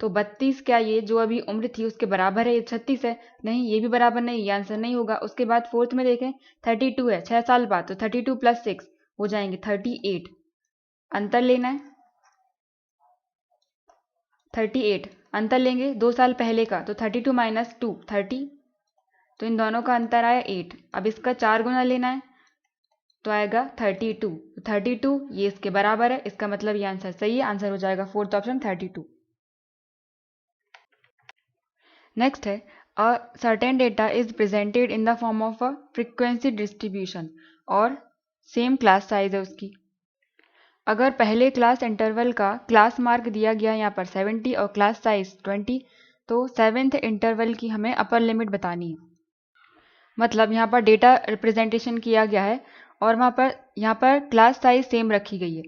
तो 32 क्या ये जो अभी उम्र थी उसके बराबर है? ये 36 है, नहीं ये भी बराबर नहीं, ये आंसर नहीं होगा। उसके बाद फोर्थ में देखें 32 है 6 साल बाद, तो 32 + 6 हो जाएंगे 38, अंतर लेना है 38, अंतर लेंगे 2 साल पहले का, तो 32 - 2 30, तो इन दोनों का अंतर आया 8। अब इसका 4 गुना लेना है तो आएगा 32, 32 ये इसके बराबर है, इसका मतलब ये आंसर सही है, आंसर हो जाएगा फोर्थ ऑप्शन 32। नेक्स्ट है a certain data is presented in the form of a frequency distribution, और सेम क्लास साइज है उसकी। अगर पहले क्लास इंटरवल का क्लास मार्क दिया गया यहाँ पर 70 और क्लास साइज 20, तो सेवेंथ इंटरवल की हमें अपर लिमिट बतानी है। मतलब यहाँ पर डेटा रिप्रेजेंटेशन किया गया है और यहाँ पर क्लास साइज सेम रखी गई है,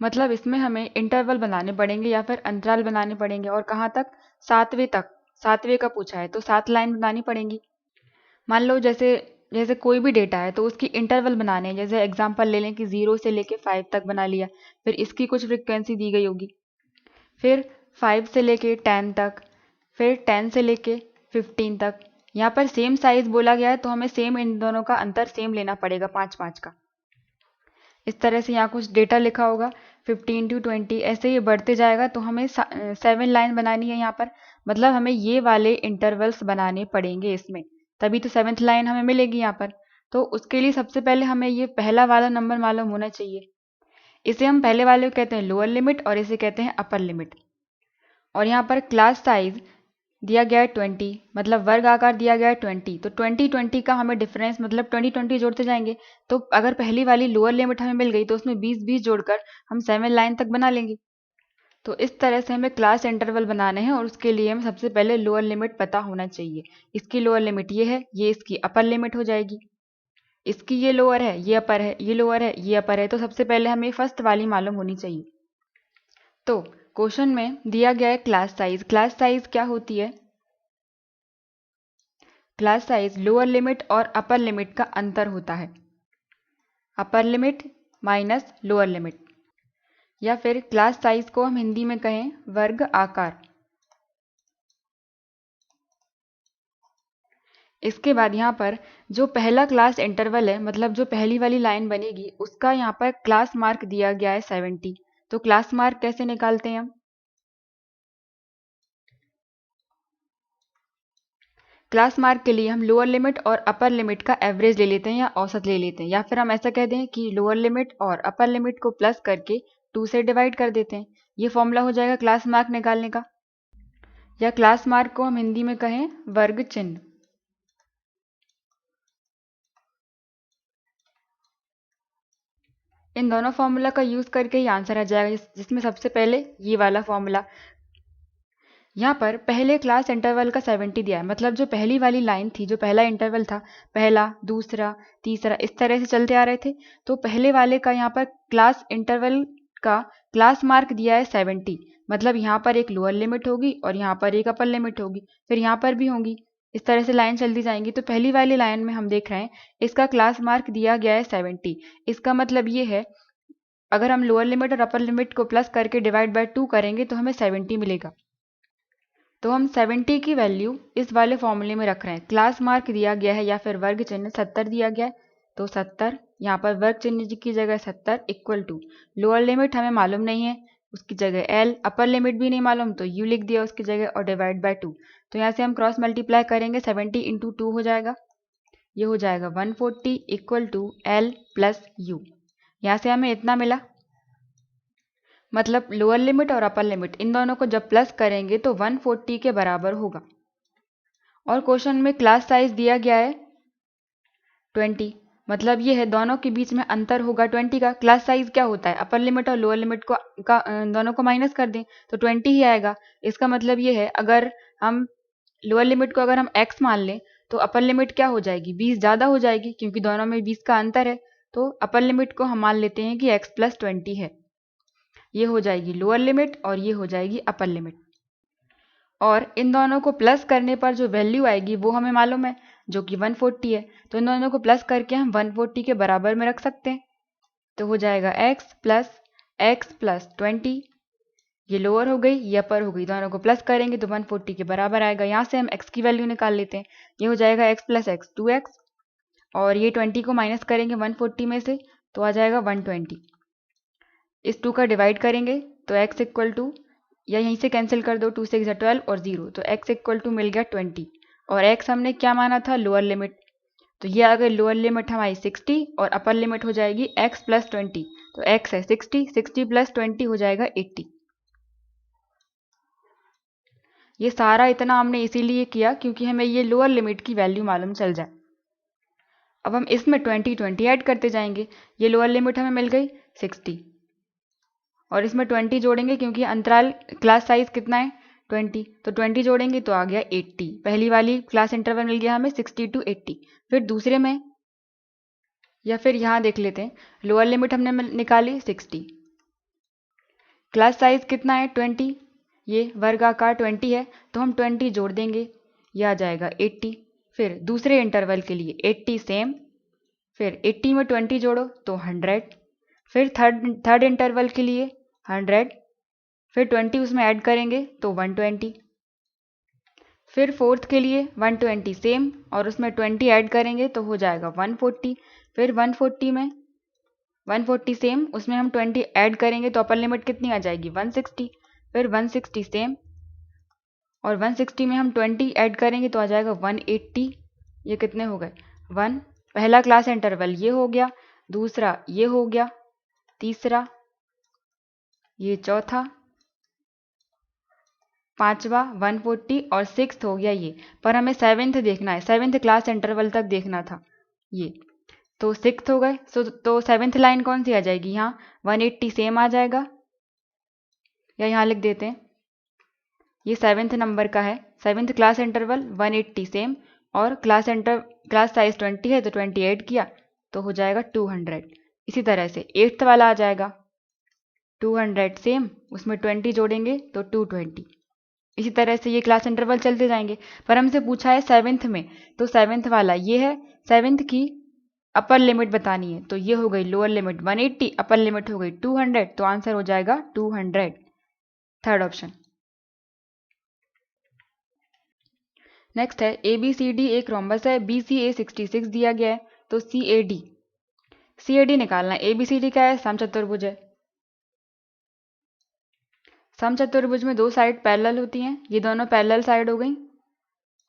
मतलब इसमें हमें इंटरवल बनाने पड़ेंगे या फिर अंतराल बनाने पड़ेंगे, और कहाँ तक? 7वें तक। 7वें का पूछा है तो 7 लाइन बनानी पड़ेंगी। मान लो जैसे जैसे कोई भी डेटा है तो उसकी इंटरवल बनाने हैं, जैसे एग्जांपल ले लें कि 0 से लेके 5 तक बना लिया, फिर इसकी कुछ फ्रिक्वेंसी दी गई होगी, फिर 5 से लेके 10 तक, फिर 10 से लेके 15 तक। यहाँ पर सेम साइज बोला गया है तो हमें सेम इन दोनों का अंतर सेम लेना पड़ेगा 5-5 का। इस तरह से यहाँ कुछ डेटा लिखा होगा 15 to 20, ऐसे ये बढ़ते जाएगा, तो हमें 7 लाइन बनानी है यहाँ पर, मतलब हमें ये वाले इंटरवल्स बनाने पड़ेंगे इसमें, तभी तो 7th लाइन हमें मिलेगी यहाँ पर। तो उसके लिए सबसे पहले हमें ये पहला वाला नंबर मालूम होना चाहिए, इसे हम पहले वाले को कहते हैं लोअर लिमिट और इसे कहते हैं अपर लिमिट। और यहाँ पर क्लास साइज दिया गया है 20, मतलब वर्ग आकार दिया गया है 20, तो 20-20 का हमें डिफरेंस मतलब 20-20 जोड़ते जाएंगे, तो अगर पहली वाली लोअर लिमिट हमें मिल गई तो उसमें 20-20 जोड़कर हम 7 लाइन तक बना लेंगे। तो इस तरह से हमें क्लास इंटरवल बनाने हैं, और उसके लिए हमें सबसे पहले लोअर लिमिट पता होना चाहिए। इसकी लोअर लिमिट ये है, ये इसकी अपर लिमिट हो जाएगी, इसकी ये लोअर है, ये अपर है, ये लोअर है, ये अपर है, तो सबसे पहले हमें फर्स्ट वाली मालूम होनी चाहिए। तो क्वेश्चन में दिया गया है क्लास साइज। क्लास साइज क्या होती है? क्लास साइज लोअर लिमिट और अपर लिमिट का अंतर होता है, upper limit minus lower limit, या फिर क्लास साइज को हम हिंदी में कहें वर्ग आकार। इसके बाद यहाँ पर जो पहला क्लास इंटरवल है, मतलब जो पहली वाली लाइन बनेगी, उसका यहाँ पर क्लास मार्क दिया गया है 70। तो क्लास मार्क कैसे निकालते हैं हम? क्लास मार्क के लिए हम लोअर लिमिट और अपर लिमिट का एवरेज ले लेते हैं या औसत ले लेते हैं, या फिर हम ऐसा कह दें कि लोअर लिमिट और अपर लिमिट को प्लस करके 2 से डिवाइड कर देते हैं। ये फॉर्मूला हो जाएगा क्लास मार्क निकालने का, या क्लास मार्क को हम हिंदी में कहें वर्ग चिन्ह। इन दोनों फॉर्मूला का यूज करके ही आंसर आ जाएगा, जिसमें सबसे पहले ये वाला फॉर्मूला। यहाँ पर पहले क्लास इंटरवल का 70 दिया है, मतलब जो पहली वाली लाइन थी, जो पहला इंटरवल था, पहला, दूसरा, तीसरा, इस तरह से चलते आ रहे थे, तो पहले वाले का यहाँ पर क्लास इंटरवल का क्लास मार्क दिया है 70, मतलब यहाँ पर एक लोअर लिमिट होगी और यहाँ पर एक अपर लिमिट होगी, फिर यहाँ पर भी होंगी, इस तरह से लाइन चलती जाएंगी। तो पहली वाली लाइन में हम देख रहे हैं इसका क्लास मार्क दिया गया है 70। इसका मतलब ये है अगर हम लोअर लिमिट और अपर लिमिट को प्लस करके डिवाइड बाय 2 करेंगे तो हमें 70 मिलेगा। तो हम 70 की वैल्यू इस वाले फॉर्मूले में रख रहे हैं। क्लास मार्क दिया गया है या फिर वर्ग चिन्ह 70 दिया गया है, तो 70 यहाँ पर वर्ग चिन्ह की जगह 70 इक्वल टू लोअर लिमिट हमें मालूम नहीं है, उसकी जगह L, अपर लिमिट भी नहीं मालूम तो U लिख दिया उसकी जगह और डिवाइड बाय 2। तो यहाँ से हम क्रॉस मल्टीप्लाई करेंगे, 70 इंटू 2 हो जाएगा, ये हो जाएगा 140 equal to L plus U। यहाँ से हमें इतना मिला, मतलब लोअर लिमिट और अपर लिमिट इन दोनों को जब प्लस करेंगे तो 140 के बराबर होगा। और क्वेश्चन में क्लास साइज दिया गया है 20, मतलब ये है दोनों के बीच में अंतर होगा 20 का। क्लास साइज क्या होता है, अपर लिमिट और लोअर लिमिट को दोनों को माइनस कर दें तो 20 ही आएगा। इसका मतलब ये है अगर हम लोअर लिमिट को अगर हम x मान लें तो अपर लिमिट क्या हो जाएगी, 20 ज़्यादा हो जाएगी, क्योंकि दोनों में 20 का अंतर है। तो अपर लिमिट को हम मान लेते हैं कि x प्लस 20 है, ये हो जाएगी लोअर लिमिट और ये हो जाएगी अपर लिमिट। और इन दोनों को प्लस करने पर जो वैल्यू आएगी वो हमें मालूम है, जो कि 140 है, तो इन दोनों को प्लस करके हम 140 के बराबर में रख सकते हैं। तो हो जाएगा x प्लस 20, ये लोअर हो गई, ये अपर हो गई, दोनों को प्लस करेंगे तो 140 के बराबर आएगा। यहाँ से हम x की वैल्यू निकाल लेते हैं, ये हो जाएगा x प्लस x 2x, और ये 20 को माइनस करेंगे 140 में से तो आ जाएगा 120। इस 2 का डिवाइड करेंगे तो x इक्वल टू, या यहीं से कैंसिल कर दो, 2 6 12 और 0, तो x इक्वल टू मिल गया 20, और x हमने क्या माना था, लोअर लिमिट, तो ये आ गई लोअर लिमिट हमारी 60 और अपर लिमिट हो जाएगी x प्लस 20, तो x है 60, 60 प्लस 20 हो जाएगा 80। ये सारा इतना हमने इसीलिए किया क्योंकि हमें ये लोअर लिमिट की वैल्यू मालूम चल जाए। अब हम इसमें 20 ऐड करते जाएंगे, ये लोअर लिमिट हमें मिल गई 60 और इसमें 20 जोड़ेंगे क्योंकि अंतराल क्लास साइज कितना है 20, तो 20 जोड़ेंगे तो आ गया 80। पहली वाली क्लास इंटरवल मिल गया हमें 60 to 80। फिर दूसरे में, या फिर यहाँ देख लेते हैं, लोअर लिमिट हमने निकाली 60, क्लास साइज कितना है 20, ये वर्गाकार 20 है, तो हम 20 जोड़ देंगे, यह आ जाएगा 80। फिर दूसरे इंटरवल के लिए 80 सेम, फिर 80 में 20 जोड़ो तो 100, फिर थर्ड इंटरवल के लिए 100, फिर 20 उसमें ऐड करेंगे तो 120, फिर फोर्थ के लिए 120 सेम और उसमें 20 ऐड करेंगे तो हो जाएगा 140, फिर 140 में 140 सेम, उसमें हम 20 ऐड करेंगे तो अपर लिमिट कितनी आ जाएगी 160, फिर 160 सेम और 160 में हम 20 ऐड करेंगे तो आ जाएगा 180। ये कितने हो गए 1, पहला क्लास इंटरवल ये हो गया, दूसरा ये हो गया, तीसरा, ये चौथा, पांचवा 140 और सिक्स्थ हो गया ये। पर हमें सेवेंथ देखना है, सेवेंथ क्लास इंटरवल तक देखना था ये, तो सिक्स्थ हो गए। तो सेवेंथ लाइन कौन सी आ जाएगी, यहाँ 180 सेम आ जाएगा, या यहाँ लिख देते हैं ये सेवेंथ नंबर का है, सेवेंथ क्लास इंटरवल 180 सेम और क्लास साइज 20 है तो 20 ऐड किया तो हो जाएगा 200। इसी तरह से एट्थ वाला आ जाएगा 200 सेम, उसमें 20 जोड़ेंगे तो 220। इसी तरह से ये क्लास इंटरवल चलते जाएंगे। पर हमसे पूछा है सेवेंथ में, तो सेवेंथ वाला ये है, सेवेंथ की अपर लिमिट बतानी है, तो ये हो गई लोअर लिमिट 180, अपर लिमिट हो गई 200, तो आंसर हो जाएगा 200, थर्ड ऑप्शन। नेक्स्ट है ABCD एक रोम्बस है, BCA 66 दिया गया है, तो CAD निकालना है। ABCD क्या है, समचतुर्भुज है। समचतुर्भुज में दो साइड पैरेलल होती हैं, ये दोनों पैरेलल साइड हो गई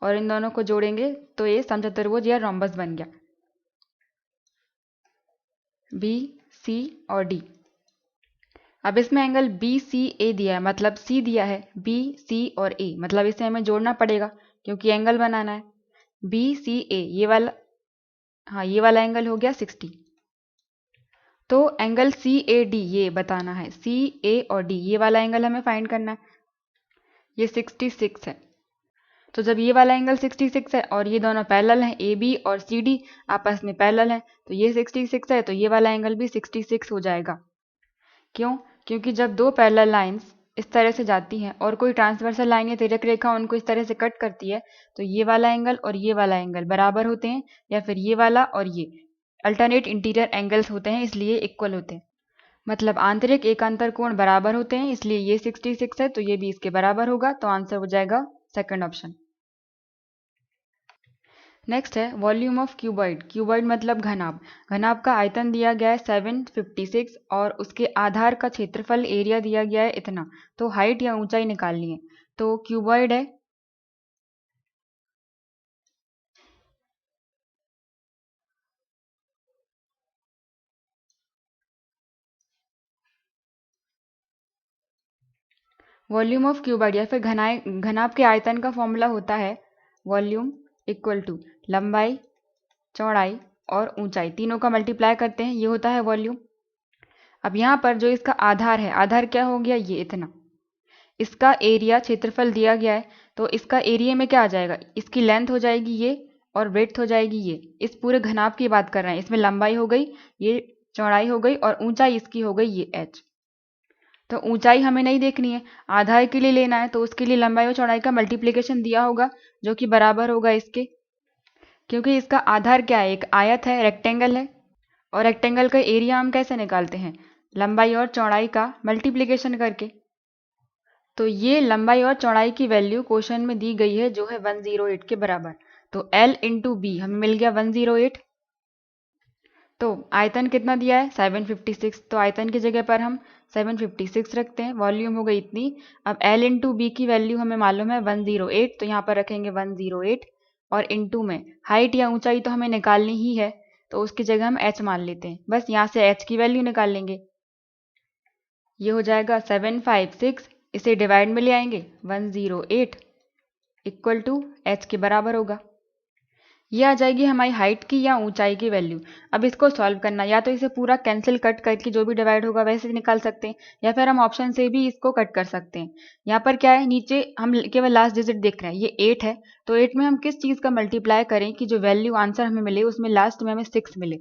और इन दोनों को जोड़ेंगे तो ये समचतुर्भुज या रोम्बस बन गया। बी, सी और डी। अब इसमें एंगल बी सी ए दिया है, मतलब सी दिया है, बी सी और ए, मतलब इसे हमें जोड़ना पड़ेगा क्योंकि एंगल बनाना है। बी सी ए ये वाला, हाँ ये वाला एंगल हो गया 60। तो एंगल सी ए डी ये बताना है, सी ए और डी ये वाला एंगल हमें फाइंड करना है। ये 66 है। तो जब ये वाला एंगल 66 है और ये दोनों पैरेलल हैं, ए बी और सी डी आपस में पैरेलल हैं, तो ये 66 है तो ये वाला एंगल भी 66 हो जाएगा। क्यों? क्योंकि जब दो पैरेलल लाइंस इस तरह से जाती हैं और कोई ट्रांसवर्सल लाइन या तिर्यक रेखा उनको इस तरह से कट करती है तो ये वाला एंगल और ये वाला एंगल बराबर होते हैं, या फिर ये वाला और ये अल्टरनेट इंटीरियर एंगल्स होते हैं, इसलिए इक्वल होते हैं। मतलब आंतरिक एकांतर कोण बराबर होते हैं, इसलिए ये 66 है तो ये भी इसके बराबर होगा, तो आंसर हो जाएगा सेकंड ऑप्शन। नेक्स्ट है वॉल्यूम ऑफ क्यूबॉइड। क्यूबॉइड मतलब घनाभ। घनाभ का आयतन दिया गया है 756 और उसके आधार का क्षेत्रफल एरिया दिया गया है इतना, तो हाइट या ऊंचाई निकालनी है। तो क्यूबॉइड है वॉल्यूम ऑफ क्यूबॉइड या फिर घनाभ के आयतन का फॉर्मूला होता है वॉल्यूम इक्वल टू लंबाई, चौड़ाई और ऊंचाई तीनों का मल्टीप्लाई करते हैं, ये होता है वॉल्यूम। अब यहाँ पर जो इसका आधार है, आधार क्या हो गया, ये इतना। इसका एरिया क्षेत्रफल दिया गया है तो इसका एरिया में क्या आ जाएगा, इसकी लेंथ हो जाएगी ये और ब्रेड्थ हो जाएगी ये। इस पूरे घनाभ की बात कर रहे हैं, इसमें लंबाई हो गई, ये चौड़ाई हो गई और ऊंचाई इसकी हो गई ये h। तो ऊंचाई हमें नहीं देखनी है, आधार के लिए लेना है, तो उसके लिए लंबाई और चौड़ाई का मल्टीप्लिकेशन दिया होगा जो कि बराबर होगा इसके, क्योंकि इसका आधार क्या है, एक आयत है, रेक्टेंगल है, और रेक्टेंगल का एरिया हम कैसे निकालते हैं, लंबाई और चौड़ाई का मल्टीप्लिकेशन करके। तो ये लंबाई और चौड़ाई की वैल्यू क्वेश्चन में दी गई है जो है 108 के बराबर। तो L इंटू बी हमें मिल गया 108। तो आयतन कितना दिया है 756, तो आयतन की जगह पर हम 756 रखते हैं, वॉल्यूम हो गई इतनी। अब L इंटू बी की वैल्यू हमें मालूम है 108, तो यहाँ पर रखेंगे 108 और इंटू में हाइट या ऊंचाई तो हमें निकालनी ही है, तो उसकी जगह हम h मान लेते हैं, बस यहाँ से h की वैल्यू निकाल लेंगे। ये हो जाएगा 756, इसे डिवाइड में ले आएंगे 108 इक्वल टू h के बराबर होगा। ये आ जाएगी हमारी हाइट की या ऊंचाई की वैल्यू। अब इसको सॉल्व करना, या तो इसे पूरा कैंसिल कट करके जो भी डिवाइड होगा वैसे निकाल सकते हैं, या फिर हम ऑप्शन से भी इसको कट कर सकते हैं। यहाँ पर क्या है, नीचे हम केवल लास्ट डिजिट देख रहे हैं, ये 8 है, तो 8 में हम किस चीज़ का मल्टीप्लाई करें कि जो वैल्यू आंसर हमें मिले उसमें लास्ट में हमें 6 मिले।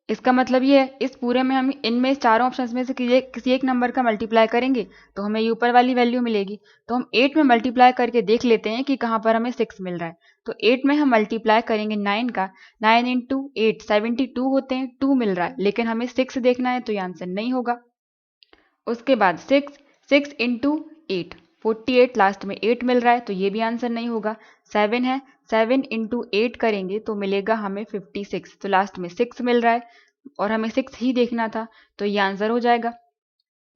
इसका मतलब ये है, इस पूरे में हम इनमें चारों ऑप्शंस में से किसी एक नंबर का मल्टीप्लाई करेंगे तो हमें ये ऊपर वाली वैल्यू मिलेगी। तो हम 8 में मल्टीप्लाई करके देख लेते हैं कि कहाँ पर हमें 6 मिल रहा है। तो 8 में हम मल्टीप्लाई करेंगे 9 का, 9 इंटू 8 72 होते हैं, 2 मिल रहा है, लेकिन हमें 6 देखना है तो ये आंसर नहीं होगा। उसके बाद 6 इंटू 8 48, लास्ट में 8 मिल रहा है तो ये भी आंसर नहीं होगा। 7 है, 7 इंटू 8 करेंगे तो मिलेगा हमें 56, तो लास्ट में 6 मिल रहा है और हमें 6 ही देखना था, तो ये आंसर हो जाएगा।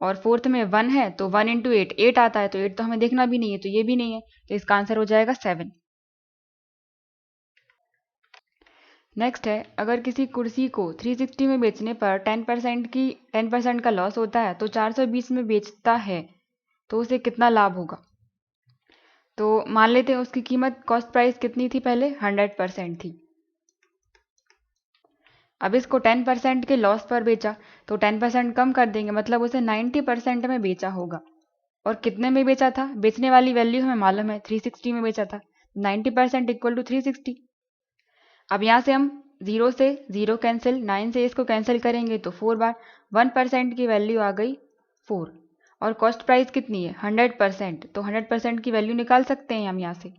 और फोर्थ में 1 है तो 1 इंटू 8 8 आता है, तो 8 तो हमें देखना भी नहीं है, तो ये भी नहीं है, तो इसका आंसर हो जाएगा 7। नेक्स्ट है, अगर किसी कुर्सी को 360 में बेचने पर 10% का लॉस होता है तो 420 में बेचता है तो उसे कितना लाभ होगा। तो मान लेते हैं उसकी कीमत, कॉस्ट प्राइस कितनी थी पहले, 100% थी। अब इसको 10% के लॉस पर बेचा तो 10% कम कर देंगे, मतलब उसे 90% में बेचा होगा। और कितने में बेचा था, बेचने वाली वैल्यू हमें मालूम है 360 में बेचा था, 90% इक्वल टू 360। अब यहाँ से हम 0 से 0 कैंसिल, 9 से इसको कैंसिल करेंगे तो 4 बार 1% की वैल्यू आ गई 4। और कॉस्ट प्राइस कितनी है 100%, तो 100% की वैल्यू निकाल सकते हैं हम यहाँ से।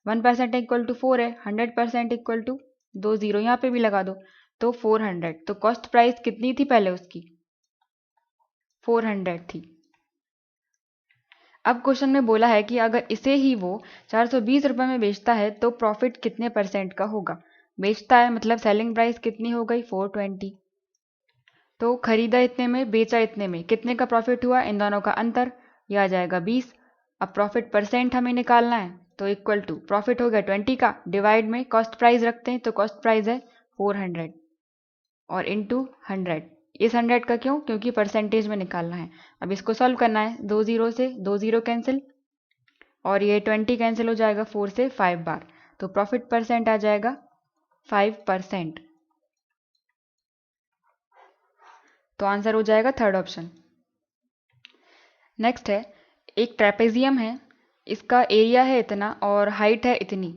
1% इक्वल टू 4 है, 100% इक्वल टू 2 0 यहाँ पे भी लगा दो, तो 400। तो कॉस्ट प्राइस कितनी थी पहले उसकी, 400 थी। अब क्वेश्चन में बोला है कि अगर इसे ही वो 420 रुपये में बेचता है तो प्रॉफिट कितने % का होगा। बेचता है मतलब सेलिंग प्राइस कितनी हो गई 420, तो खरीदा इतने में बेचा इतने में, कितने का प्रॉफिट हुआ, इन दोनों का अंतर, यह आ जाएगा 20। अब प्रॉफिट % हमें निकालना है तो इक्वल टू प्रॉफिट हो गया 20 का, डिवाइड में कॉस्ट प्राइस रखते हैं तो कॉस्ट प्राइस है 400 और इंटू 100। इस 100 का क्यों? क्योंकि परसेंटेज में निकालना है। अब इसको सॉल्व करना है, 2 0 से 2 0 कैंसिल और ये 20 कैंसिल हो जाएगा 4 से 5 बार, तो प्रॉफिट परसेंट आ जाएगा 5%। तो आंसर हो जाएगा थर्ड ऑप्शन। नेक्स्ट है, एक ट्रेपेजियम है, इसका एरिया है इतना और हाइट है इतनी।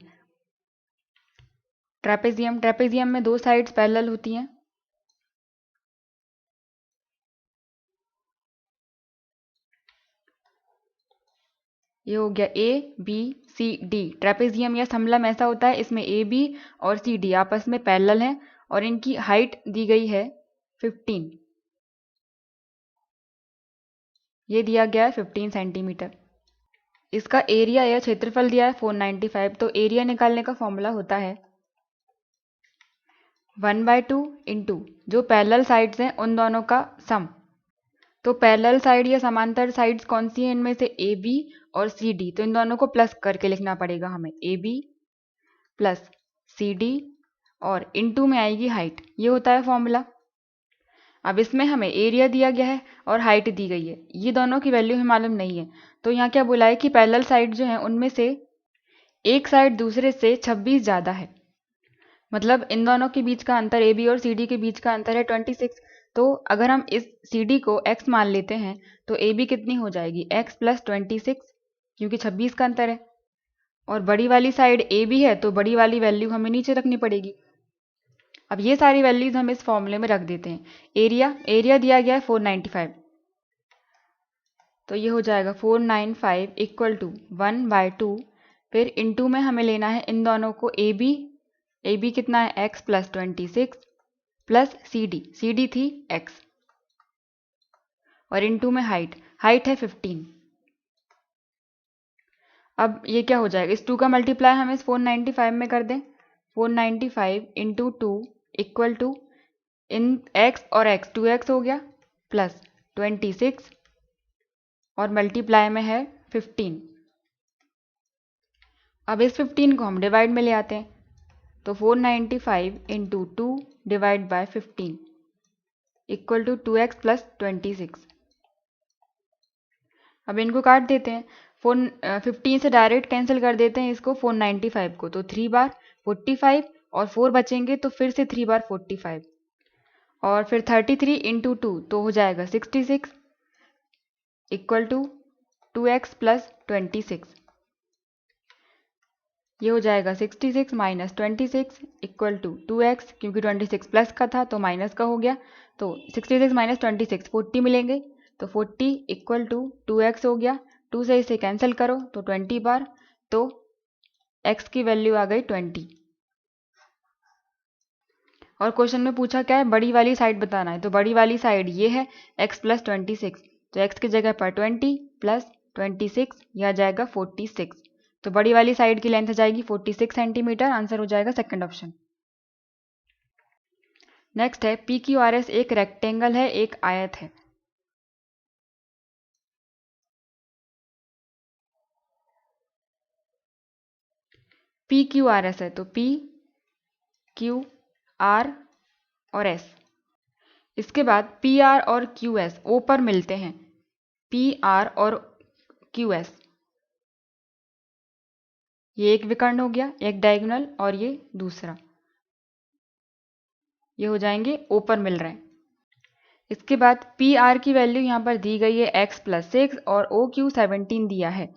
ट्रेपेजियम में दो साइड्स पैरेलल होती हैं। ये हो गया A B C D. Trapezium या समलम ऐसा होता है, इसमें ए बी और सी डी आपस में पैरेलल हैं और इनकी हाइट दी गई है 15। ये दिया गया है 15 सेंटीमीटर। इसका एरिया या क्षेत्रफल दिया है 495। तो एरिया निकालने का फॉर्मूला होता है 1/2 इंटू जो पैरेलल साइड्स हैं उन दोनों का सम। तो पैरेलल साइड या समांतर साइड्स कौन सी हैं? इनमें से ए बी और सी डी। तो इन दोनों को प्लस करके लिखना पड़ेगा हमें, A B plus C D और इनटू में आएगी हाइट। ये होता है फॉर्मूला। अब इसमें हमें एरिया दिया गया है और हाइट दी गई है, ये दोनों की वैल्यू हमें मालूम नहीं है। तो यहाँ क्या बोला है कि पैरेलल साइड जो है उनमें से एक साइड दूसरे से 26 ज़्यादा है। मतलब इन दोनों के बीच का अंतर, ए बी और सी डी के बीच का अंतर है 26। तो अगर हम इस सी डी को x मान लेते हैं तो ए बी कितनी हो जाएगी? x प्लस 26, क्योंकि 26 का अंतर है और बड़ी वाली साइड ए बी है तो बड़ी वाली वैल्यू हमें नीचे रखनी पड़ेगी। अब ये सारी वैल्यूज हम इस फॉर्मूले में रख देते हैं। एरिया दिया गया है 495, तो ये हो जाएगा 495 इक्वल टू 1/2। फिर इनटू में हमें लेना है इन दोनों को, ए बी कितना है? x plus 26 plus C D थी x और इनटू में हाइट है 15। अब ये क्या हो जाएगा? इस 2 का मल्टीप्लाई हम इस 495 में कर दें। 495 इंटू 2 इक्वल टू इन x और x 2x हो गया प्लस 26 और मल्टीप्लाई में है 15। अब इस 15 को हम डिवाइड में ले आते हैं, तो 495 into 2 divide by 15 equal to 2x plus 26। अब इनको काट देते हैं, 15 से डायरेक्ट कैंसिल कर देते हैं इसको 495 को, तो 3 बार 45 और 4 बचेंगे तो फिर से 3 बार 45 और फिर 33 इंटू 2 तो हो जाएगा 66 इक्वल टू 2x प्लस 26। ये हो जाएगा 66 माइनस 26 इक्वल टू 2x, क्योंकि 26 प्लस का था तो माइनस का हो गया, तो 66 माइनस 26 40 मिलेंगे, तो 40 इक्वल टू 2x हो गया। 2 से इसे कैंसिल करो तो 20 बार, तो x की वैल्यू आ गई 20। और क्वेश्चन में पूछा क्या है? बड़ी वाली साइड बताना है, तो बड़ी वाली साइड ये है x प्लस 26, तो x की जगह पर 20 प्लस 26 यह आ जाएगा 46। तो बड़ी वाली साइड की लेंथ जाएगी 46 सेंटीमीटर। आंसर हो जाएगा सेकंड ऑप्शन। नेक्स्ट है, पी क्यू आर एस एक रेक्टेंगल है, एक आयत है। पी क्यू आर एस है, तो पी क्यू आर और एस। इसके बाद पी आर और क्यू एस ओ पर मिलते हैं, पी आर और क्यू एस। ये एक विकर्ण हो गया, एक डायगोनल, और ये दूसरा, ये हो जाएंगे ओ पर मिल रहे हैं। इसके बाद पी आर की वैल्यू यहाँ पर दी गई है x प्लस 6 और ओ क्यू 17 दिया है,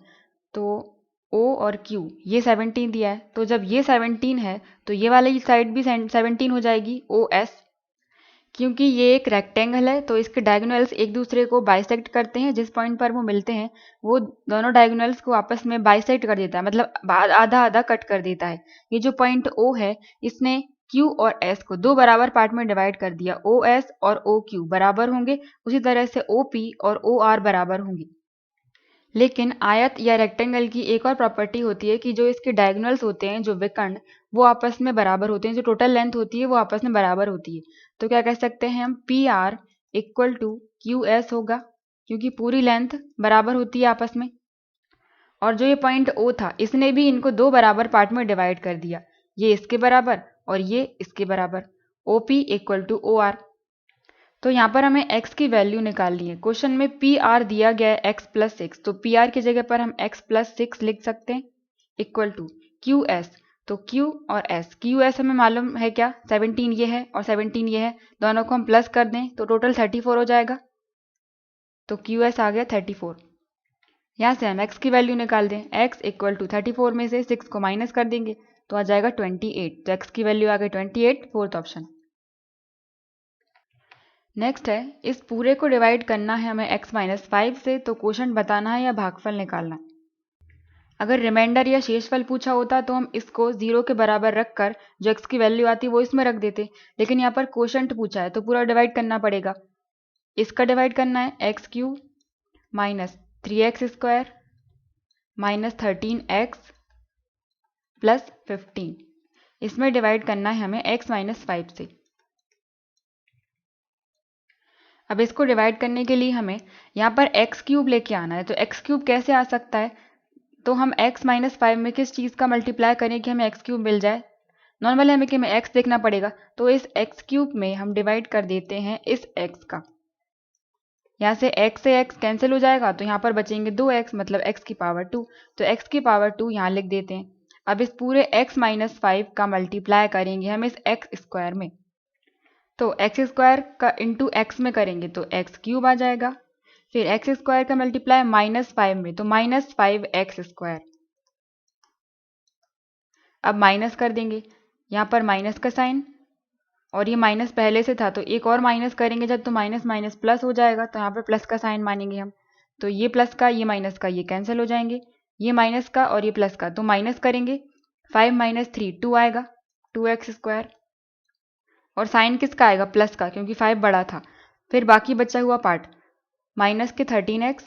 तो O और Q ये 17 दिया है, तो जब ये 17 है तो ये वाली साइड भी 17 हो जाएगी OS। क्योंकि ये एक रेक्टेंगल है तो इसके डायगोनल्स एक दूसरे को बाइसेक्ट करते हैं, जिस पॉइंट पर वो मिलते हैं वो दोनों डायगोनल्स को आपस में बाइसेक्ट कर देता है, मतलब आधा आधा कट कर देता है। ये जो पॉइंट O है इसने Q और S को दो बराबर पार्ट में डिवाइड कर दिया, OS और OQ बराबर होंगे, उसी तरह से OP और OR बराबर होंगे। लेकिन आयत या रेक्टेंगल की एक और प्रॉपर्टी होती है कि जो इसके डायगोनल्स होते हैं, जो विकर्ण, वो आपस में बराबर होते हैं, जो टोटल लेंथ होती है वो आपस में बराबर होती है। तो क्या कह सकते हैं हम? P R equal to Q S होगा, क्योंकि पूरी लेंथ बराबर होती है आपस में। और जो ये पॉइंट O था इसने भी इनको दो बराबर पार्ट में डिवाइड कर दिया, ये इसके बराबर और ये इसके बराबर, OP इक्वल टू OR। तो यहाँ पर हमें x की वैल्यू निकालनी है। क्वेश्चन में PR दिया गया है x प्लस 6, तो PR की जगह पर हम x प्लस 6 लिख सकते हैं इक्वल टू QS। तो Q और S, QS हमें मालूम है क्या, 17 ये है और 17 ये है, दोनों को हम प्लस कर दें तो टोटल 34 हो जाएगा। तो QS आ गया 34। यहाँ से हम x की वैल्यू निकाल दें, x इक्वल टू 34 में से 6 को माइनस कर देंगे तो आ जाएगा 28। तो x की वैल्यू आ गई 28, फोर्थ ऑप्शन। नेक्स्ट है, इस पूरे को डिवाइड करना है हमें x माइनस 5 से, तो क्वोशंट बताना है या भागफल निकालना है। अगर रिमाइंडर या शेषफल पूछा होता तो हम इसको 0 के बराबर रखकर जो x की वैल्यू आती वो इसमें रख देते, लेकिन यहाँ पर क्वोशंट पूछा है तो पूरा डिवाइड करना पड़ेगा। इसका डिवाइड करना है x cube minus 3x square minus 13x plus 15, इसमें डिवाइड करना है हमें x माइनस 5 से। अब इसको डिवाइड करने के लिए हमें यहाँ पर एक्स क्यूब लेके आना है। तो एक्स क्यूब कैसे आ सकता है, तो हम x माइनस 5 में किस चीज़ का मल्टीप्लाई करें कि हमें एक्स क्यूब मिल जाए। नॉर्मली हमें कि हमें x देखना पड़ेगा, तो इस एक्स क्यूब में हम डिवाइड कर देते हैं इस x का। यहाँ से x कैंसिल हो जाएगा तो यहाँ पर बचेंगे 2x, मतलब x की पावर 2। तो x की पावर 2 यहाँ लिख देते हैं। अब इस पूरे x माइनस 5 का मल्टीप्लाई करेंगे हम इस x स्क्वायर में, तो एक्स स्क्वायर का इंटू एक्स में करेंगे तो एक्स क्यूब आ जाएगा। फिर एक्स स्क्वायर का मल्टीप्लाई माइनस 5 में, तो माइनस 5x स्क्वायर। अब माइनस कर देंगे, यहाँ पर माइनस का साइन, और ये माइनस पहले से था तो एक और माइनस करेंगे जब, तो माइनस माइनस प्लस हो जाएगा, तो यहाँ पर प्लस का साइन मानेंगे हम। तो ये प्लस का ये माइनस का ये कैंसिल हो जाएंगे, ये माइनस का और ये प्लस का, तो माइनस करेंगे 5 माइनस 3 2 आएगा, 2x स्क्वायर। और साइन किसका आएगा, प्लस का, क्योंकि 5 बड़ा था। फिर बाकी बचा हुआ पार्ट माइनस के 13x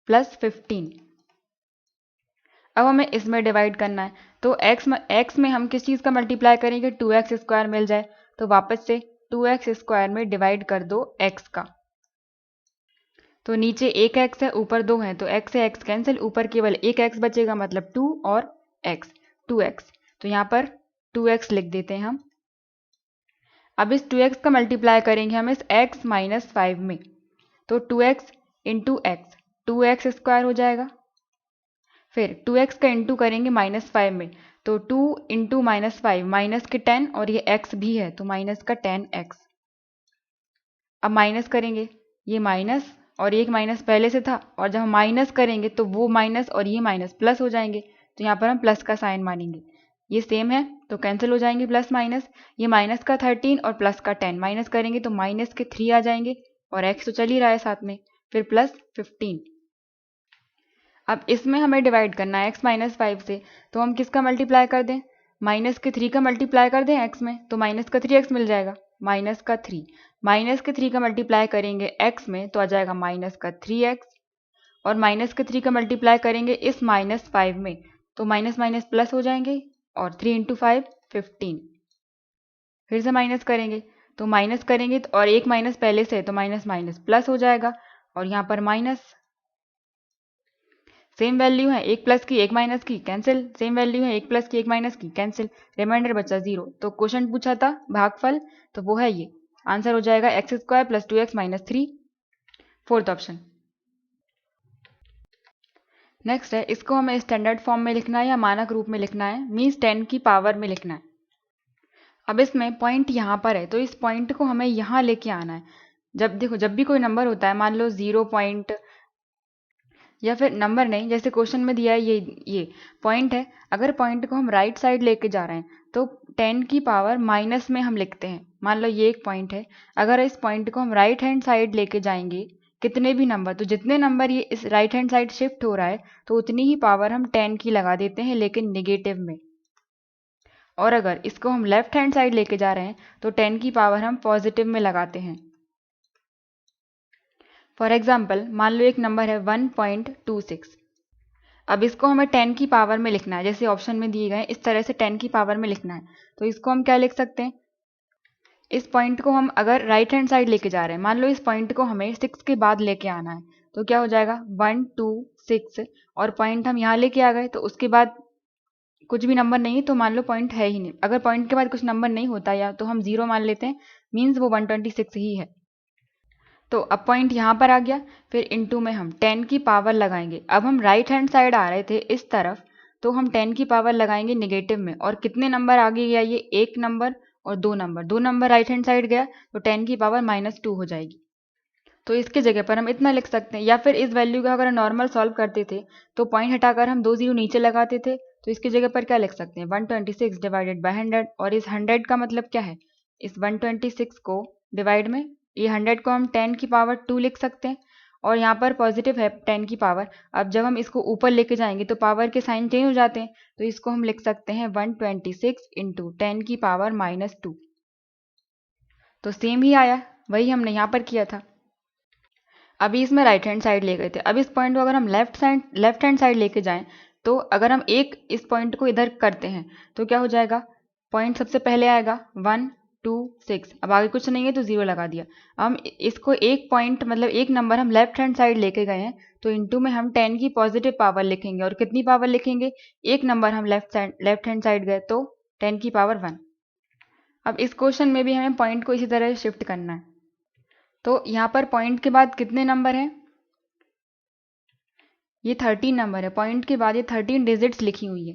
प्लस 15। अब हमें इसमें डिवाइड करना है, तो x में हम किस चीज़ का मल्टीप्लाई करेंगे, 2x स्क्वायर मिल जाए, तो वापस से 2x स्क्वायर में डिवाइड कर दो x का। तो नीचे एक x है ऊपर 2 है, तो x से x कैंसिल, ऊपर केवल एक x बचेगा, मतलब 2 और x 2x। तो यहाँ पर 2x लिख देते हैं हम। अब इस 2x का मल्टीप्लाई करेंगे हम इस x माइनस 5 में, तो 2x into x 2x square हो जाएगा। फिर 2x का इंटू करेंगे माइनस 5 में, तो 2 इंटू माइनस 5 माइनस के 10, और ये x भी है तो माइनस का 10x। अब माइनस करेंगे, ये माइनस और एक माइनस पहले से था, और जब हम माइनस करेंगे तो वो माइनस और ये माइनस प्लस हो जाएंगे, तो यहाँ पर हम प्लस का साइन मानेंगे। ये सेम है तो कैंसिल हो जाएंगे प्लस माइनस, ये माइनस का 13 और प्लस का 10 माइनस करेंगे तो माइनस के 3 आ जाएंगे, और x तो चल ही रहा है साथ में, फिर प्लस 15। अब इसमें हमें डिवाइड करना है x माइनस 5 से, तो हम किसका मल्टीप्लाई कर दें, माइनस के 3 का मल्टीप्लाई कर दें x में, तो माइनस का 3x मिल जाएगा, माइनस का 3 माइनस के 3 का मल्टीप्लाई करेंगे x में तो आ जाएगा माइनस का 3x, और माइनस के 3 का मल्टीप्लाई करेंगे इस माइनस 5 में, तो माइनस माइनस प्लस हो जाएंगे, और 3 इंटू 5 15। फिर से माइनस करेंगे, तो माइनस करेंगे तो, और एक माइनस पहले से तो माइनस माइनस प्लस हो जाएगा, और यहाँ पर माइनस। सेम वैल्यू है एक प्लस की एक माइनस की कैंसिल, सेम वैल्यू है एक प्लस की एक माइनस की कैंसिल, रिमाइंडर बचा 0। तो क्वेश्चन पूछा था भागफल, तो वो है ये, आंसर हो जाएगा x square plus 2x minus 3, fourth option. Next है, इसको हमें स्टैंडर्ड फॉर्म में लिखना है या मानक रूप में लिखना है, मीन्स 10 की पावर में लिखना है। अब इसमें पॉइंट यहाँ पर है तो इस पॉइंट को हमें यहाँ लेके आना है। जब देखो, जब भी कोई नंबर होता है, मान लो 0 पॉइंट, या फिर नंबर नहीं, जैसे क्वेश्चन में दिया है ये पॉइंट है, अगर पॉइंट को हम राइट साइड लेके जा रहे हैं तो 10 की पावर माइनस में हम लिखते हैं। मान लो ये एक पॉइंट है, अगर इस पॉइंट को हम राइट हैंड साइड लेके जाएंगे, कितने भी नंबर, तो जितने नंबर ये इस राइट हैंड साइड शिफ्ट हो रहा है तो उतनी ही पावर हम 10 की लगा देते हैं, लेकिन निगेटिव में। और अगर इसको हम लेफ्ट हैंड साइड लेके जा रहे हैं तो 10 की पावर हम पॉजिटिव में लगाते हैं। फॉर एग्जाम्पल, मान लो एक नंबर है 1.26, अब इसको हमें 10 की पावर में लिखना है, जैसे ऑप्शन में दिए गए इस तरह से 10 की पावर में लिखना है, तो इसको हम क्या लिख सकते हैं, इस पॉइंट को हम अगर राइट हैंड साइड लेके जा रहे हैं, मान लो इस पॉइंट को हमें 6 के बाद लेके आना है, तो क्या हो जाएगा 1 2 6 और पॉइंट हम यहाँ लेके आ गए, तो उसके बाद कुछ भी नंबर नहीं है, तो मान लो पॉइंट है ही नहीं। अगर पॉइंट के बाद कुछ नंबर नहीं होता या तो हम 0 मान लेते हैं, मीन्स वो 126 ही है। तो अब पॉइंट यहाँ पर आ गया, फिर इनटू में हम 10 की पावर लगाएंगे। अब हम राइट हैंड साइड आ रहे थे इस तरफ, तो हम 10 की पावर लगाएंगे नेगेटिव में, और कितने नंबर आगे गया, ये 1 नंबर और 2 number, 2 number right hand side गया, तो 10 की पावर -2 हो जाएगी। तो इसके जगह पर हम इतना लिख सकते हैं, या फिर इस वैल्यू का अगर नॉर्मल सॉल्व करते थे तो पॉइंट हटाकर हम 2 जीरो नीचे लगाते थे, तो इसकी जगह पर क्या लिख सकते हैं 126 डिवाइडेड बाय 100। और इस 100 का मतलब क्या है, इस 126 को डिवाइड में ये 100 को हम 10 की पावर 2 लिख सकते हैं, और यहाँ पर पॉजिटिव है 10 की पावर। अब जब हम इसको ऊपर लेके जाएंगे तो पावर के साइन चेंज हो जाते हैं, तो इसको हम लिख सकते हैं 126 इंटू 10 की पावर -2। तो सेम ही आया, वही हमने यहाँ पर किया था। अभी इसमें राइट हैंड साइड ले गए थे, अब इस पॉइंट को अगर हम लेफ्ट हैंड साइड लेके जाएं, तो अगर हम एक इस पॉइंट को इधर करते हैं तो क्या हो जाएगा, पॉइंट सबसे पहले आएगा 1 2 6, अब आगे कुछ नहीं है तो 0 लगा दिया। हम इसको एक पॉइंट मतलब एक नंबर हम लेफ्ट हैंड साइड लेके गए हैं, तो इनटू में हम 10 की पॉजिटिव पावर लिखेंगे, और कितनी पावर लिखेंगे, एक नंबर हम लेफ्ट हैंड साइड गए तो 10 की पावर 1। अब इस क्वेश्चन में भी हमें पॉइंट को इसी तरह शिफ्ट करना है। तो यहाँ पर पॉइंट के बाद कितने नंबर हैं, ये 13 नंबर है, पॉइंट के बाद ये 13 डिजिट्स लिखी हुई है,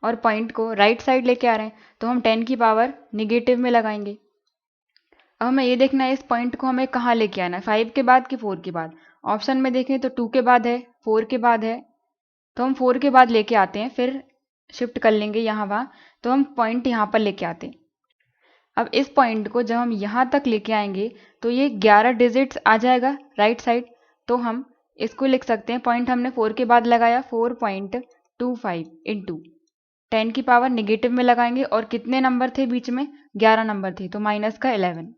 और पॉइंट को राइट साइड लेके आ रहे हैं, तो हम 10 की पावर नेगेटिव में लगाएंगे। अब हमें ये देखना है इस पॉइंट को हमें कहाँ लेके आना है, 5 के बाद कि 4 के बाद। ऑप्शन में देखें तो 2 के बाद है, 4 के बाद है, तो हम 4 के बाद लेके आते हैं, फिर शिफ्ट कर लेंगे यहाँ वहाँ, तो हम पॉइंट यहाँ पर लेके आते हैं। अब इस पॉइंट को जब हम यहाँ तक लेके आएंगे तो ये 11 डिजिट्स आ जाएगा राइट साइड, तो हम इसको लिख सकते हैं, पॉइंट हमने 4 के बाद लगाया 4.25 इंटू 10 की पावर नेगेटिव में लगाएंगे, और कितने नंबर थे बीच में, 11 नंबर थे, तो माइनस का 11।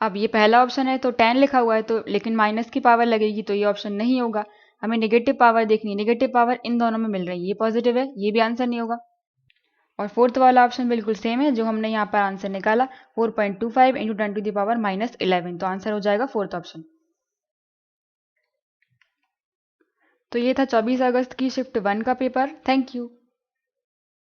अब ये पहला ऑप्शन है तो 10 लिखा हुआ है, तो लेकिन माइनस की पावर लगेगी, तो ये ऑप्शन नहीं होगा। हमें नेगेटिव पावर देखनी है, नेगेटिव पावर इन दोनों में मिल रही है, ये पॉजिटिव है, ये भी आंसर नहीं होगा। और फोर्थ वाला ऑप्शन बिल्कुल सेम है जो हमने यहाँ पर आंसर निकाला, 4.25 इंटू 10 टू द पावर -11, तो आंसर हो जाएगा फोर्थ ऑप्शन। तो ये था 24 अगस्त की शिफ्ट 1 का पेपर। Thank you.